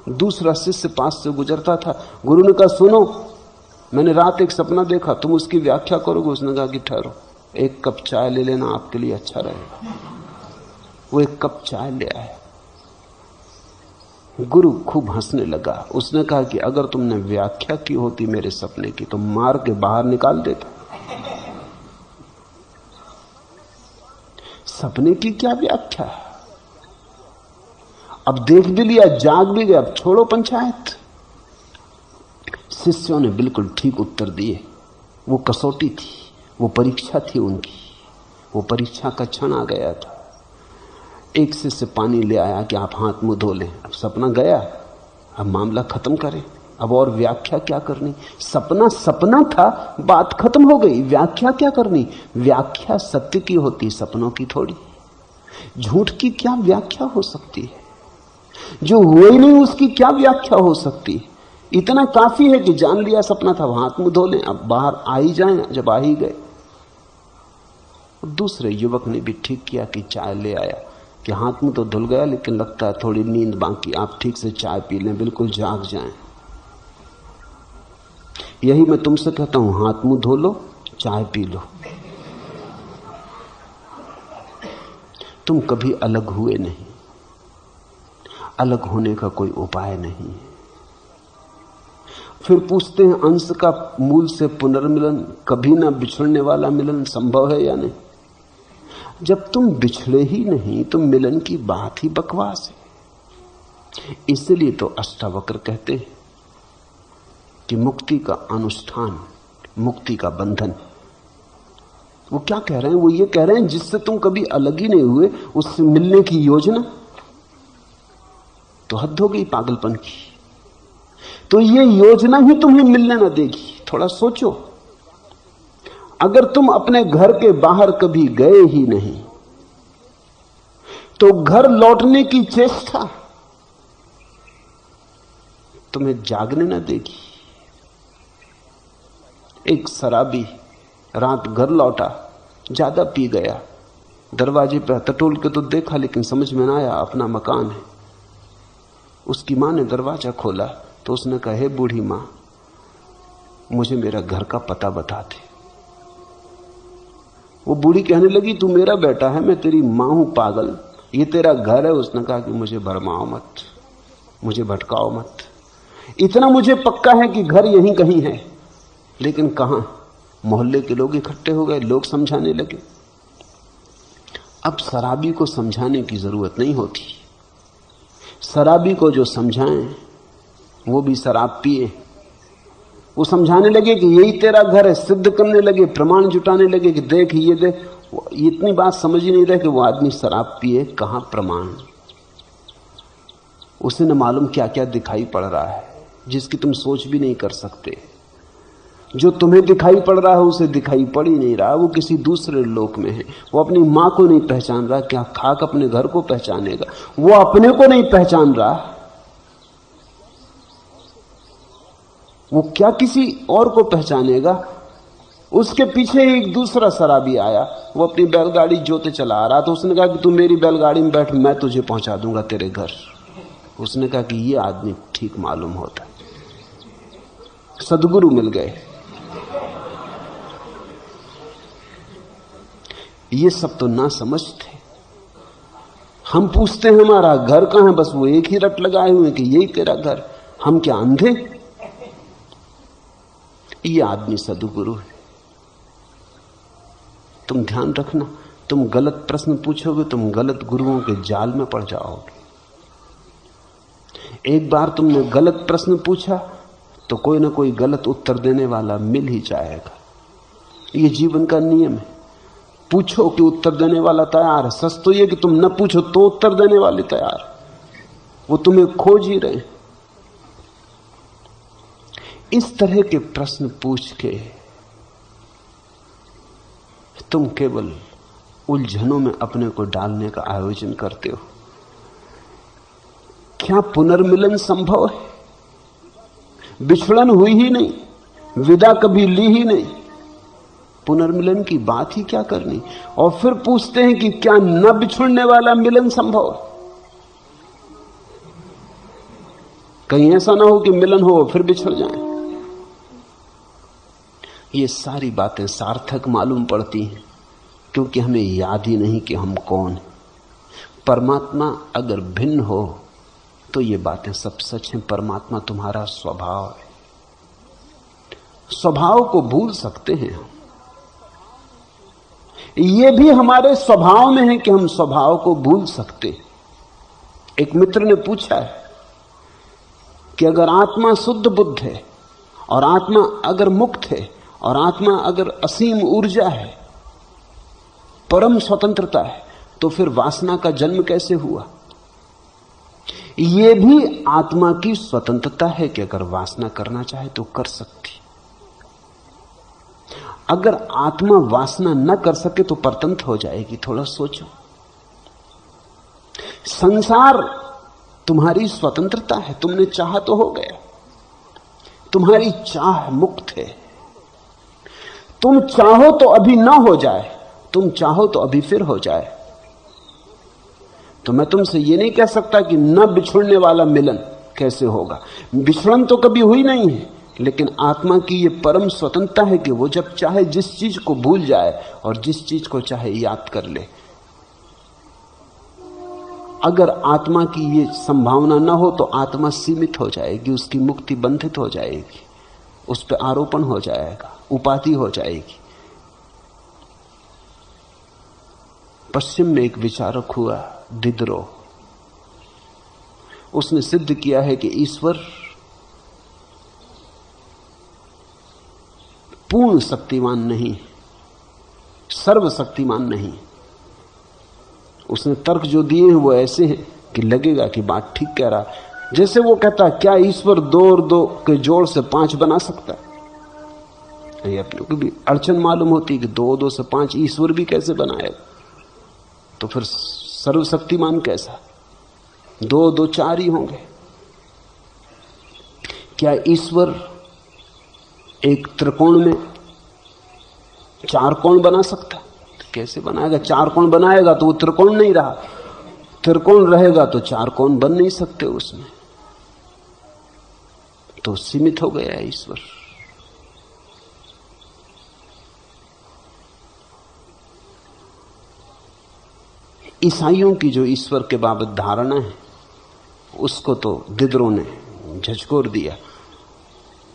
दूसरा शिष्य पास से गुजरता था। गुरु ने कहा सुनो, मैंने रात एक सपना देखा, तुम उसकी व्याख्या करोगे? उसने कहा कि ठहरो, एक कप चाय ले लेना, आपके लिए अच्छा रहेगा। वो एक कप चाय ले आया। गुरु खूब हंसने लगा। उसने कहा कि अगर तुमने व्याख्या की होती मेरे सपने की तो मार के बाहर निकाल देता। सपने की क्या व्याख्या, अब देख भी लिया, जाग भी गया, अब छोड़ो पंचायत। शिष्यों ने बिल्कुल ठीक उत्तर दिए। वो कसौटी थी, वो परीक्षा थी उनकी, वो परीक्षा का क्षण आ गया था। एक शिष्य पानी ले आया कि आप हाथ मुंह धो लें। अब सपना गया, अब मामला खत्म करें, अब और व्याख्या क्या करनी? सपना सपना था, बात खत्म हो गई, व्याख्या क्या करनी? व्याख्या सत्य की होती, सपनों की थोड़ी। झूठ की क्या व्याख्या हो सकती है? जो हुआ ही नहीं उसकी क्या व्याख्या हो सकती है? इतना काफी है कि जान लिया सपना था, हाथ मुंह धो लें, अब बाहर आ ही जाएं। जब आ ही गए, दूसरे युवक ने भी ठीक किया कि चाय ले आया कि हाथ मुंह तो धुल गया लेकिन लगता है थोड़ी नींद बाकी, आप ठीक से चाय पी लें, बिल्कुल जाग जाएं। यही मैं तुमसे कहता हूं, हाथ मुंह धो लो, चाय पी लो। तुम कभी अलग हुए नहीं, अलग होने का कोई उपाय नहीं। फिर पूछते हैं अंश का मूल से पुनर्मिलन, कभी ना बिछड़ने वाला मिलन संभव है या नहीं? जब तुम बिछड़े ही नहीं तो मिलन की बात ही बकवास है। इसलिए तो अष्टावक्र कहते हैं कि मुक्ति का अनुष्ठान, मुक्ति का बंधन। वो क्या कह रहे हैं? वो ये कह रहे हैं जिससे तुम कभी अलग ही नहीं हुए उससे मिलने की योजना, तो हद हो गई पागलपन की। तो ये योजना ही तुम्हें मिलने ना देगी। थोड़ा सोचो, अगर तुम अपने घर के बाहर कभी गए ही नहीं तो घर लौटने की चेष्टा तुम्हें जागने ना देगी। एक शराबी रात घर लौटा, ज्यादा पी गया, दरवाजे पर टटोल के तो देखा लेकिन समझ में ना आया अपना मकान है। उसकी मां ने दरवाजा खोला तो उसने कहा, हे बूढ़ी मां, मुझे मेरा घर का पता बता दे। वो बूढ़ी कहने लगी, तू मेरा बेटा है, मैं तेरी मां हूं पागल, ये तेरा घर है। उसने कहा कि मुझे भरमाओ मत, मुझे भटकाओ मत। इतना मुझे पक्का है कि घर यहीं कहीं है, लेकिन कहां? मोहल्ले के लोग इकट्ठे हो गए, लोग समझाने लगे। अब शराबी को समझाने की जरूरत नहीं होती। शराबी को जो समझाएं वो भी शराब पिए। वो समझाने लगे कि यही तेरा घर है, सिद्ध करने लगे, प्रमाण जुटाने लगे कि देख ये देख। इतनी बात समझ ही नहीं रहे कि वो आदमी शराब पिए, कहां प्रमाण। उसे न मालूम क्या क्या दिखाई पड़ रहा है जिसकी तुम सोच भी नहीं कर सकते। जो तुम्हें दिखाई पड़ रहा है उसे दिखाई पड़ ही नहीं रहा, वो किसी दूसरे लोक में है। वो अपनी मां को नहीं पहचान रहा, क्या खाक अपने घर को पहचानेगा? वो अपने को नहीं पहचान रहा, वो क्या किसी और को पहचानेगा? उसके पीछे एक दूसरा शराबी आया, वो अपनी बैलगाड़ी जोते चला आ रहा, तो उसने कहा कि तू मेरी बैलगाड़ी में बैठ, मैं तुझे पहुंचा दूंगा तेरे घर। उसने कहा कि ये आदमी ठीक मालूम होता है। सदगुरु मिल गए। ये सब तो ना समझते। हम पूछते हैं हमारा घर कहां है, बस वो एक ही रट लगाए हुए कि यही तेरा घर। हम क्या अंधे? ये आदमी सदगुरु है। तुम ध्यान रखना, तुम गलत प्रश्न पूछोगे, तुम गलत गुरुओं के जाल में पड़ जाओगे। एक बार तुमने गलत प्रश्न पूछा तो कोई ना कोई गलत उत्तर देने वाला मिल ही जाएगा। ये जीवन का नियम है। पूछो कि उत्तर देने वाला तैयार है। सच तो ये कि तुम न पूछो तो उत्तर देने वाले तैयार, वो तुम्हें खोज ही रहे। इस तरह के प्रश्न पूछ के तुम केवल उलझनों में अपने को डालने का आयोजन करते हो। क्या पुनर्मिलन संभव है? बिछड़न हुई ही नहीं, विदा कभी ली ही नहीं, पुनर्मिलन की बात ही क्या करनी। और फिर पूछते हैं कि क्या न बिछुड़ने वाला मिलन संभव है? कहीं ऐसा ना हो कि मिलन हो फिर बिछड़ जाएं। ये सारी बातें सार्थक मालूम पड़ती हैं क्योंकि हमें याद ही नहीं कि हम कौन हैं। परमात्मा अगर भिन्न हो तो ये बातें सब सच हैं। परमात्मा तुम्हारा स्वभाव है। स्वभाव को भूल सकते हैं हम। ये भी हमारे स्वभाव में है कि हम स्वभाव को भूल सकते। एक मित्र ने पूछा है कि अगर आत्मा शुद्ध बुद्ध है और आत्मा अगर मुक्त है और आत्मा अगर असीम ऊर्जा है, परम स्वतंत्रता है, तो फिर वासना का जन्म कैसे हुआ? यह भी आत्मा की स्वतंत्रता है कि अगर वासना करना चाहे तो कर सकती। अगर आत्मा वासना न कर सके तो परतंत्र हो जाएगी। थोड़ा सोचो। संसार तुम्हारी स्वतंत्रता है, तुमने चाहा तो हो गया, तुम्हारी चाह मुक्त है। तुम चाहो तो अभी ना हो जाए, तुम चाहो तो अभी फिर हो जाए। तो मैं तुमसे ये नहीं कह सकता कि न बिछुड़ने वाला मिलन कैसे होगा। बिछड़न तो कभी हुई नहीं है, लेकिन आत्मा की ये परम स्वतंत्रता है कि वो जब चाहे जिस चीज को भूल जाए और जिस चीज को चाहे याद कर ले। अगर आत्मा की ये संभावना न हो तो आत्मा सीमित हो जाएगी, उसकी मुक्ति बंधित हो जाएगी, उस पर आरोपण हो जाएगा, उपाधि हो जाएगी। पश्चिम में एक विचारक हुआ दिदरो, उसने सिद्ध किया है कि ईश्वर पूर्ण शक्तिमान नहीं, सर्वशक्तिमान नहीं। उसने तर्क जो दिए हैं वो ऐसे हैं कि लगेगा कि बात ठीक कह रहा। जैसे वो कहता क्या ईश्वर 2 और 2 के जोड़ से 5 बना सकता है? ये अपने को भी अड़चन मालूम होती कि 2 और 2 से 5 ईश्वर भी कैसे बनाएगा? तो फिर सर्वशक्तिमान कैसा? 2 और 2 4 ही होंगे। क्या ईश्वर एक त्रिकोण में 4 कोण बना सकता? कैसे बनाएगा? 4 कोण बनाएगा तो वो त्रिकोण नहीं रहा, त्रिकोण रहेगा तो 4 कोण बन नहीं सकते उसमें, तो सीमित हो गया ईश्वर। ईसाइयों की जो ईश्वर के बाबत धारणा है उसको तो दिदरो ने झचकोर दिया,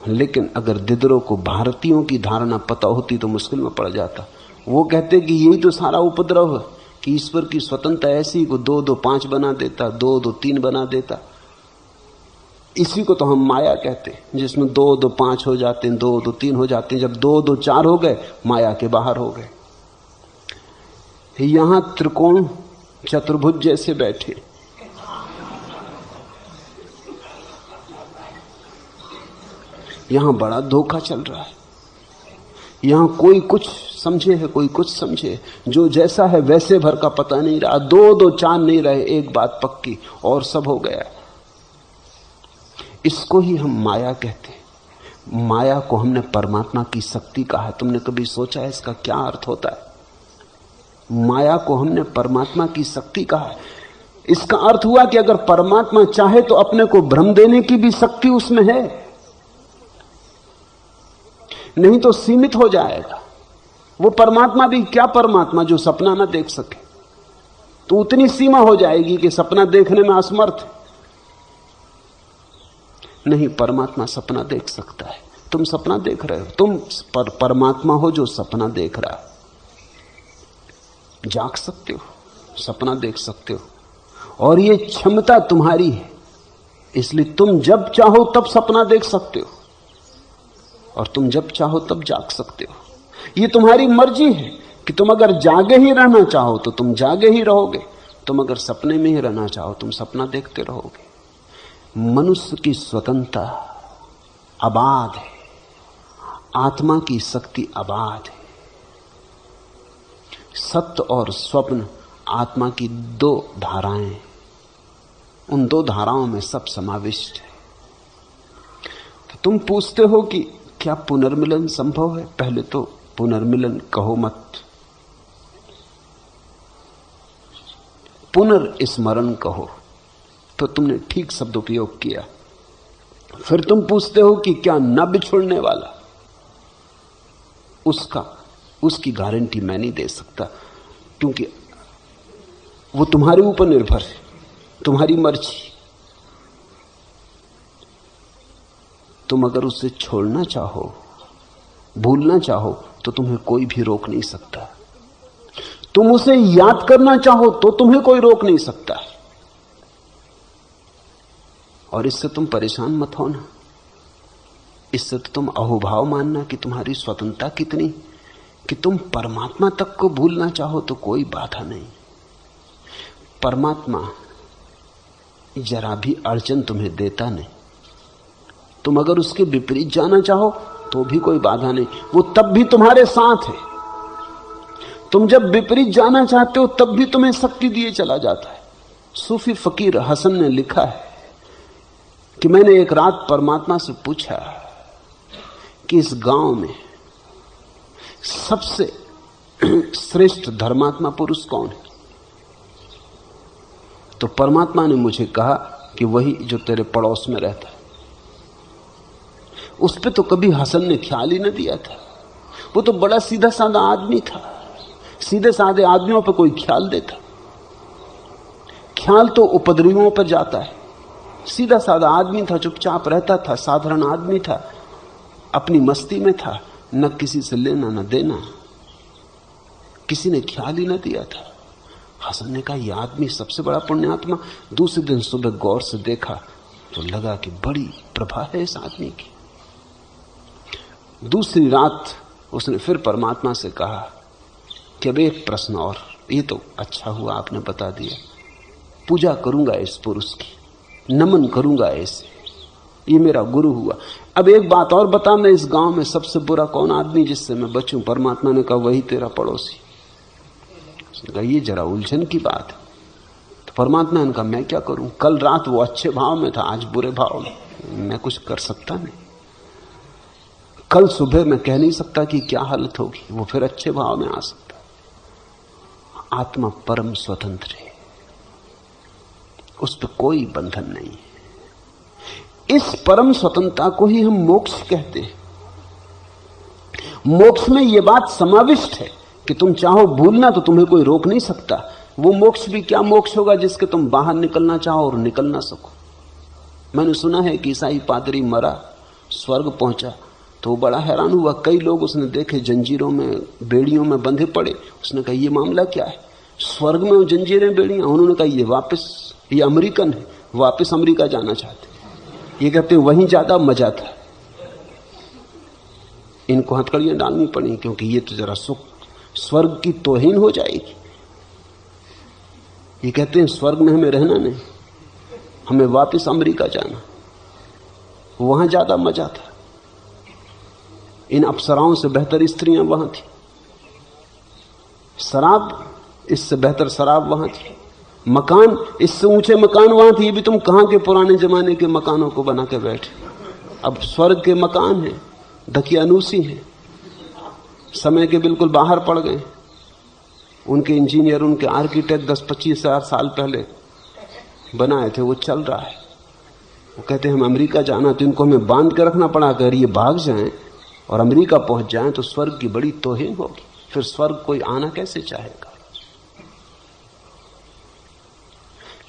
लेकिन अगर दिदरो को भारतीयों की धारणा पता होती तो मुश्किल में पड़ जाता। वो कहते कि यही तो सारा उपद्रव है कि ईश्वर की स्वतंत्रता ऐसी को 2 2 5 बना देता, 2 2 3 बना देता। इसी को तो हम माया कहते हैं, जिसमें 2 2 5 हो जाते हैं, 2 2 3 हो जाते हैं। जब 2 2 4 हो गए माया के बाहर हो गए। यहां त्रिकोण चतुर्भुज जैसे बैठे, यहां बड़ा धोखा चल रहा है। यहां कोई कुछ समझे है, कोई कुछ समझे, जो जैसा है वैसे भर का पता नहीं रहा। 2 2 चांद नहीं रहे, एक बात पक्की, और सब हो गया। इसको ही हम माया कहते हैं। माया को हमने परमात्मा की शक्ति कहा है। तुमने कभी सोचा है इसका क्या अर्थ होता है? माया को हमने परमात्मा की शक्ति कहा है। इसका अर्थ हुआ कि अगर परमात्मा चाहे तो अपने को भ्रम देने की भी शक्ति उसमें है, नहीं तो सीमित हो जाएगा। वो परमात्मा भी क्या परमात्मा जो सपना ना देख सके, तो उतनी सीमा हो जाएगी कि सपना देखने में असमर्थ है। नहीं, परमात्मा सपना देख सकता है। तुम सपना देख रहे हो, तुम परमात्मा हो जो सपना देख रहा है। जाग सकते हो, सपना देख सकते हो, और ये क्षमता तुम्हारी है। इसलिए तुम जब चाहो तब सपना देख सकते हो और तुम जब चाहो तब जाग सकते हो। ये तुम्हारी मर्जी है कि तुम अगर जागे ही रहना चाहो तो तुम जागे ही रहोगे, तुम अगर सपने में ही रहना चाहो तुम सपना देखते रहोगे। मनुष्य की स्वतंत्रता अबाध है, आत्मा की शक्ति अबाध है। सत्य और स्वप्न आत्मा की दो धाराएं, उन दो धाराओं में सब समाविष्ट है। तो तुम पूछते हो कि क्या पुनर्मिलन संभव है? पहले तो पुनर्मिलन कहो मत, पुनर्स्मरण कहो, तो तुमने ठीक शब्द उपयोग किया। फिर तुम पूछते हो कि क्या न बिछुड़ने वाला, उसकी गारंटी मैं नहीं दे सकता, क्योंकि वो तुम्हारे ऊपर निर्भर है, तुम्हारी मर्जी। तुम अगर उसे छोड़ना चाहो, भूलना चाहो, तो तुम्हें कोई भी रोक नहीं सकता। तुम उसे याद करना चाहो तो तुम्हें कोई रोक नहीं सकता। और इससे तुम परेशान मत होना, इससे तो तुम अहोभाव मानना कि तुम्हारी स्वतंत्रता कितनी कि तुम परमात्मा तक को भूलना चाहो तो कोई बाधा नहीं। परमात्मा जरा भी अड़चन तुम्हें देता नहीं। तुम अगर उसके विपरीत जाना चाहो तो भी कोई बाधा नहीं, वो तब भी तुम्हारे साथ है। तुम जब विपरीत जाना चाहते हो तब भी तुम्हें शक्ति दिए चला जाता है। सूफी फकीर हसन ने लिखा है कि मैंने एक रात परमात्मा से पूछा कि इस गांव में सबसे श्रेष्ठ धर्मात्मा पुरुष कौन है? तो परमात्मा ने मुझे कहा कि वही जो तेरे पड़ोस में रहता है। उस पे तो कभी हसन ने ख्याल ही न दिया था। वो तो बड़ा सीधा साधा आदमी था, सीधे साधे आदमियों पर कोई ख्याल देता? ख्याल तो उपद्रवियों पर जाता है। सीधा साधा आदमी था, चुपचाप रहता था, साधारण आदमी था, अपनी मस्ती में था, न किसी से लेना न देना, किसी ने ख्याल ही न दिया था। हसन ने कहा यह आदमी सबसे बड़ा पुण्यात्मा। दूसरे दिन सुबह गौर से देखा तो लगा कि बड़ी प्रभा है इस आदमी की। दूसरी रात उसने फिर परमात्मा से कहा कि अब एक प्रश्न और, ये तो अच्छा हुआ आपने बता दिया, पूजा करूंगा इस पुरुष की, नमन करूंगा ऐसे, ये मेरा गुरु हुआ। अब एक बात और बता, मैं इस गांव में सबसे बुरा कौन आदमी जिससे मैं बचूं? परमात्मा ने कहा वही तेरा पड़ोसी। उसने कहा ये जरा उलझन की बात है। तो परमात्मा ने कहा मैं क्या करूं? कल रात वो अच्छे भाव में था, आज बुरे भाव में, मैं कुछ कर सकता नहीं। कल सुबह मैं कह नहीं सकता कि क्या हालत होगी, वो फिर अच्छे भाव में आ सकता। आत्मा परम स्वतंत्र है, उस पर कोई बंधन नहीं है। इस परम स्वतंत्रता को ही हम मोक्ष कहते हैं। मोक्ष में यह बात समाविष्ट है कि तुम चाहो भूलना तो तुम्हें कोई रोक नहीं सकता। वो मोक्ष भी क्या मोक्ष होगा जिसके तुम बाहर निकलना चाहो और निकल ना सको। मैंने सुना है कि ईसाई पादरी मरा, स्वर्ग पहुंचा, तो वो बड़ा हैरान हुआ। कई लोग उसने देखे जंजीरों में, बेड़ियों में बंधे पड़े। उसने कहा ये मामला क्या है? स्वर्ग में वो जंजीरें, बेड़ियां। उन्होंने कहा ये अमेरिकन है, वापस अमेरिका जाना चाहते। ये कहते हैं वहीं ज्यादा मजा था, इनको हथकड़ियां डालनी पड़ी, क्योंकि ये तो जरा सुख स्वर्ग की तौहीन हो जाएगी। ये कहते हैं स्वर्ग में हमें रहना नहीं, हमें वापस अमेरिका जाना, वहां ज्यादा मजा था। इन अप्सराओं से बेहतर स्त्रियां वहां थी, शराब इससे बेहतर शराब वहां थी, मकान इससे ऊंचे मकान वहां थे। ये भी तुम कहां के पुराने जमाने के मकानों को बना के बैठे। अब स्वर्ग के मकान हैं, दकियानूसी हैं, समय के बिल्कुल बाहर पड़ गए। उनके इंजीनियर, उनके आर्किटेक्ट 10-25 हजार साल पहले बनाए थे, वो चल रहा है। वो कहते हैं हम अमेरिका जाना, तो इनको हमें बांध के रखना पड़ा। अगर ये भाग जाएं और अमेरिका पहुंच जाएं तो स्वर्ग की बड़ी तौहीन होगी, फिर स्वर्ग कोई आना कैसे चाहेगा।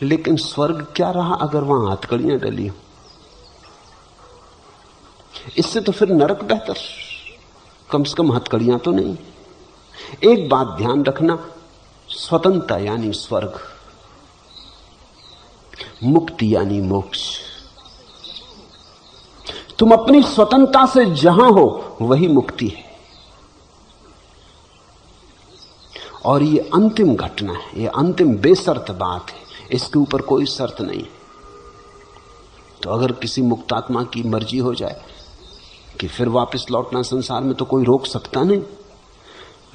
लेकिन स्वर्ग क्या रहा अगर वहां हथकड़ियां डली हो? इससे तो फिर नरक बेहतर, कम से कम हथकड़ियां तो नहीं। एक बात ध्यान रखना, स्वतंत्रता यानी स्वर्ग, मुक्ति यानी मोक्ष। तुम अपनी स्वतंत्रता से जहां हो वही मुक्ति है। और ये अंतिम घटना है, ये अंतिम बेशर्त बात है, इसके ऊपर कोई शर्त नहीं। तो अगर किसी मुक्तात्मा की मर्जी हो जाए कि फिर वापस लौटना संसार में, तो कोई रोक सकता नहीं।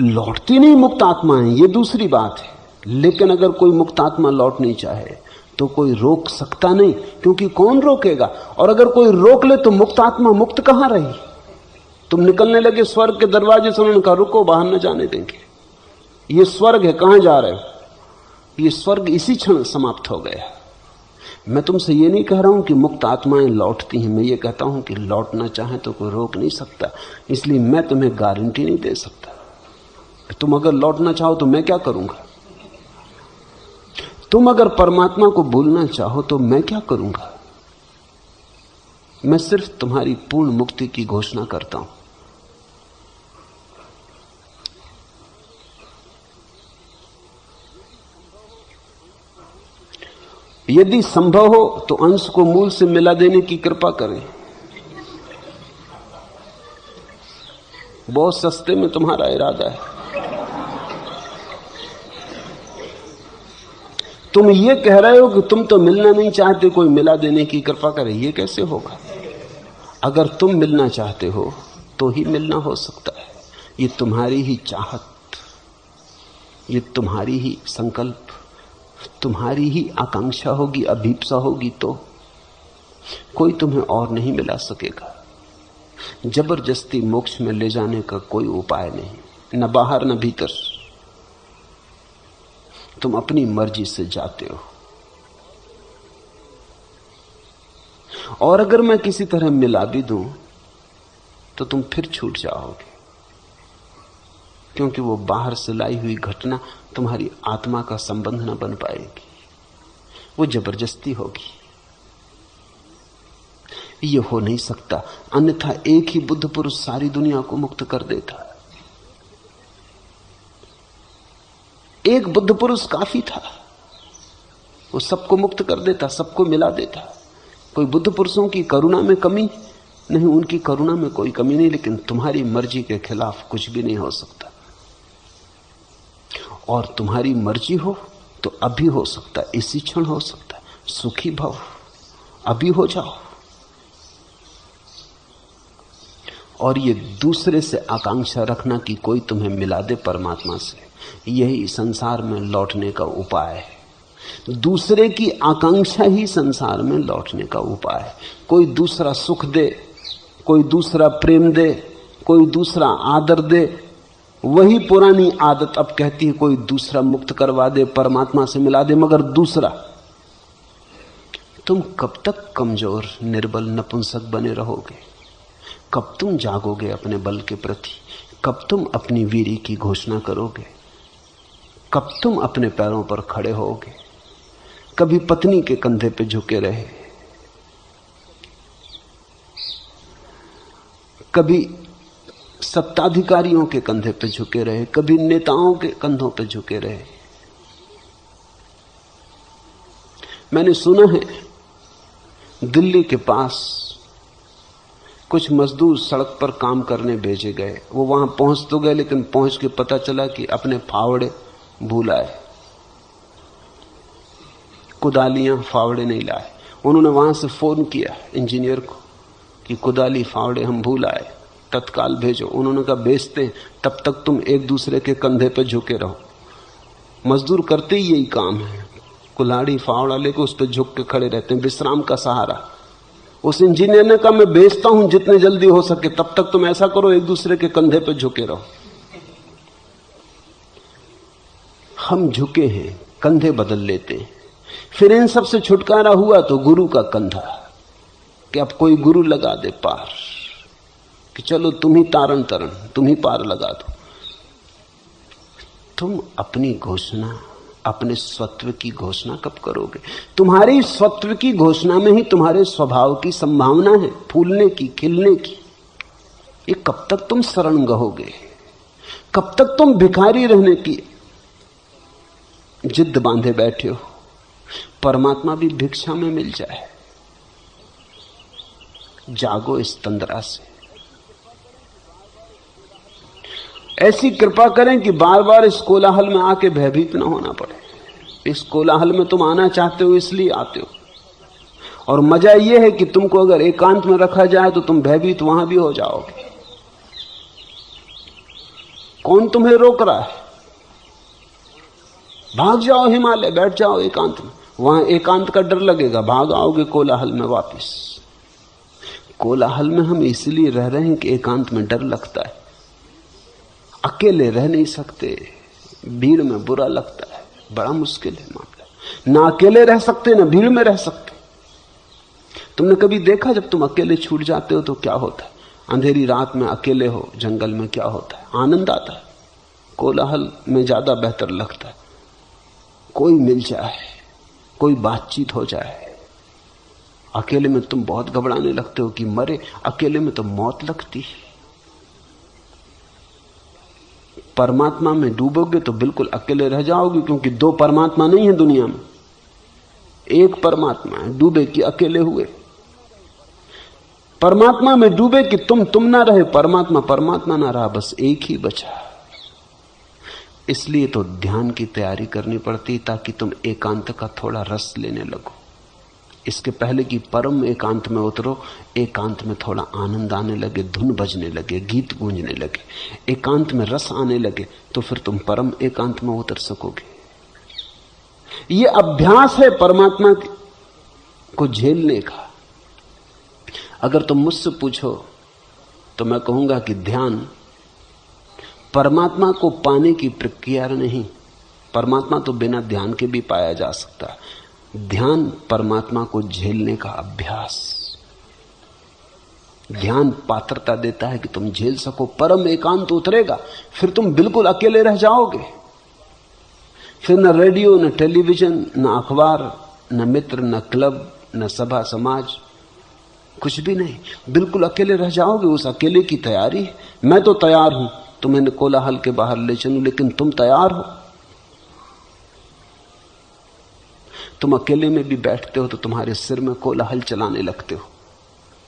लौटती नहीं मुक्तात्मा है, ये दूसरी बात है, लेकिन अगर कोई मुक्तात्मा लौटनी चाहे तो कोई रोक सकता नहीं, क्योंकि कौन रोकेगा? और अगर कोई रोक ले तो मुक्तात्मा मुक्त कहां रही? तुम निकलने लगे स्वर्ग के दरवाजे से, उन्होंने कहा रुको, बाहर न जाने देंगे, ये स्वर्ग है, कहां जा रहे हो? ये स्वर्ग इसी क्षण समाप्त हो गया। मैं तुमसे ये नहीं कह रहा हूं कि मुक्त आत्माएं लौटती हैं, मैं ये कहता हूं कि लौटना चाहे तो कोई रोक नहीं सकता। इसलिए मैं तुम्हें गारंटी नहीं दे सकता। तुम अगर लौटना चाहो तो मैं क्या करूंगा? तुम अगर परमात्मा को भूलना चाहो तो मैं क्या करूंगा? मैं सिर्फ तुम्हारी पूर्ण मुक्ति की घोषणा करता हूं। यदि संभव हो तो अंश को मूल से मिला देने की कृपा करें। बहुत सस्ते में तुम्हारा इरादा है। तुम ये कह रहे हो कि तुम तो मिलना नहीं चाहते, कोई मिला देने की कृपा करे, ये कैसे होगा? अगर तुम मिलना चाहते हो तो ही मिलना हो सकता है। ये तुम्हारी ही चाहत, ये तुम्हारी ही संकल्प, तुम्हारी ही आकांक्षा होगी, अभीप्सा होगी, तो कोई तुम्हें और नहीं मिला सकेगा। जबरदस्ती मोक्ष में ले जाने का कोई उपाय नहीं, न बाहर न भीतर। तुम अपनी मर्जी से जाते हो। और अगर मैं किसी तरह मिला भी दूं तो तुम फिर छूट जाओगे, क्योंकि वो बाहर से लाई हुई घटना तुम्हारी आत्मा का संबंध न बन पाएगी, वो जबरदस्ती होगी। ये हो नहीं सकता, अन्यथा एक ही बुद्ध पुरुष सारी दुनिया को मुक्त कर देता। एक बुद्ध पुरुष काफी था, वो सबको मुक्त कर देता, सबको मिला देता। कोई बुद्ध पुरुषों की करुणा में कमी नहीं, उनकी करुणा में कोई कमी नहीं, लेकिन तुम्हारी मर्जी के खिलाफ कुछ भी नहीं हो सकता। और तुम्हारी मर्जी हो तो अभी हो सकता है, इसी क्षण हो सकता है। सुखी भव, अभी हो जाओ। और ये दूसरे से आकांक्षा रखना कि कोई तुम्हें मिला दे परमात्मा से, यही संसार में लौटने का उपाय है। दूसरे की आकांक्षा ही संसार में लौटने का उपाय है। कोई दूसरा सुख दे, कोई दूसरा प्रेम दे, कोई दूसरा आदर दे, वही पुरानी आदत अब कहती है कोई दूसरा मुक्त करवा दे, परमात्मा से मिला दे। मगर दूसरा, तुम कब तक कमजोर, निर्बल, नपुंसक बने रहोगे? कब तुम जागोगे अपने बल के प्रति? कब तुम अपनी वीरी की घोषणा करोगे? कब तुम अपने पैरों पर खड़े होगे? कभी पत्नी के कंधे पे झुके रहे, कभी सत्ताधिकारियों के कंधे पे झुके रहे, कभी नेताओं के कंधों पे झुके रहे। मैंने सुना है दिल्ली के पास कुछ मजदूर सड़क पर काम करने भेजे गए। वो वहां पहुंच तो गए, लेकिन पहुंच के पता चला कि अपने फावड़े भूल आए, कुदालियां फावड़े नहीं लाए। उन्होंने वहां से फोन किया इंजीनियर को कि कुदाली फावड़े हम भूल आए, तत्काल भेजो। उन्होंने कहा भेजते हैं, तब तक तुम एक दूसरे के कंधे पर झुके रहो। मजदूर करते ही यही काम है, कुल्हाड़ी फावड़ा लेकर उस पर झुक के खड़े रहते हैं, विश्राम का सहारा। उस इंजीनियर ने कहा मैं भेजता हूं जितने जल्दी हो सके, तब तक तुम ऐसा करो एक दूसरे के कंधे पर झुके रहो। हम झुके हैं, कंधे बदल लेते हैं। फिर इन सब से छुटकारा हुआ तो गुरु का कंधा, कि अब कोई गुरु लगा दे पार, कि चलो तुम ही तारण तरण, तुम ही पार लगा दो। तुम अपनी घोषणा, अपने स्वत्व की घोषणा कब करोगे? तुम्हारी स्वत्व की घोषणा में ही तुम्हारे स्वभाव की संभावना है, फूलने की, खिलने की। ये कब तक तुम शरण गहोगे? कब तक तुम भिखारी रहने की जिद बांधे बैठे हो? परमात्मा भी भिक्षा में मिल जाए। जागो इस तंद्रा से। ऐसी कृपा करें कि बार बार इस कोलाहल में आके भयभीत न होना पड़े। इस कोलाहल में तुम आना चाहते हो इसलिए आते हो, और मजा यह है कि तुमको अगर एकांत में रखा जाए तो तुम भयभीत वहां भी हो जाओगे। कौन तुम्हें रोक रहा है? भाग जाओ हिमालय, बैठ जाओ एकांत में, वहां एकांत का डर लगेगा, भाग आओगे कोलाहल में वापस। कोलाहल में हम इसलिए रह रहे हैं कि एकांत में डर लगता है। अकेले रह नहीं सकते, भीड़ में बुरा लगता है, बड़ा मुश्किल है मामला। ना अकेले रह सकते ना भीड़ में रह सकते। तुमने कभी देखा जब तुम अकेले छूट जाते हो तो क्या होता है? अंधेरी रात में अकेले हो जंगल में, क्या होता है? आनंद आता है। कोलाहल में ज्यादा बेहतर लगता है। कोई मिल जाए, कोई बातचीत हो जाए। अकेले में तुम बहुत घबराने लगते हो कि मरे, अकेले में तो मौत लगती है। परमात्मा में डूबोगे तो बिल्कुल अकेले रह जाओगे, क्योंकि दो परमात्मा नहीं है दुनिया में, एक परमात्मा है। डूबे कि अकेले हुए। परमात्मा में डूबे कि तुम ना रहे, परमात्मा परमात्मा ना रहा, बस एक ही बचा। इसलिए तो ध्यान की तैयारी करनी पड़ती, ताकि तुम एकांत का थोड़ा रस लेने लगो। इसके पहले कि परम एकांत में उतरो, एकांत में थोड़ा आनंद आने लगे, धुन बजने लगे, गीत गूंजने लगे, एकांत में रस आने लगे, तो फिर तुम परम एकांत में उतर सकोगे। यह अभ्यास है परमात्मा को झेलने का। अगर तुम मुझसे पूछो तो मैं कहूंगा कि ध्यान परमात्मा को पाने की प्रक्रिया नहीं। परमात्मा तो बिना ध्यान के भी पाया जा सकता। ध्यान परमात्मा को झेलने का अभ्यास। ध्यान पात्रता देता है कि तुम झेल सको। परम एकांत उतरेगा, फिर तुम बिल्कुल अकेले रह जाओगे। फिर न रेडियो, न टेलीविजन, न अखबार, न मित्र, न क्लब, न सभा समाज, कुछ भी नहीं। बिल्कुल अकेले रह जाओगे। उस अकेले की तैयारी। मैं तो तैयार हूं तुम्हें कोलाहल के बाहर ले चलूं, लेकिन तुम तैयार हो? तुम अकेले में भी बैठते हो तो तुम्हारे सिर में कोलाहल चलाने लगते हो।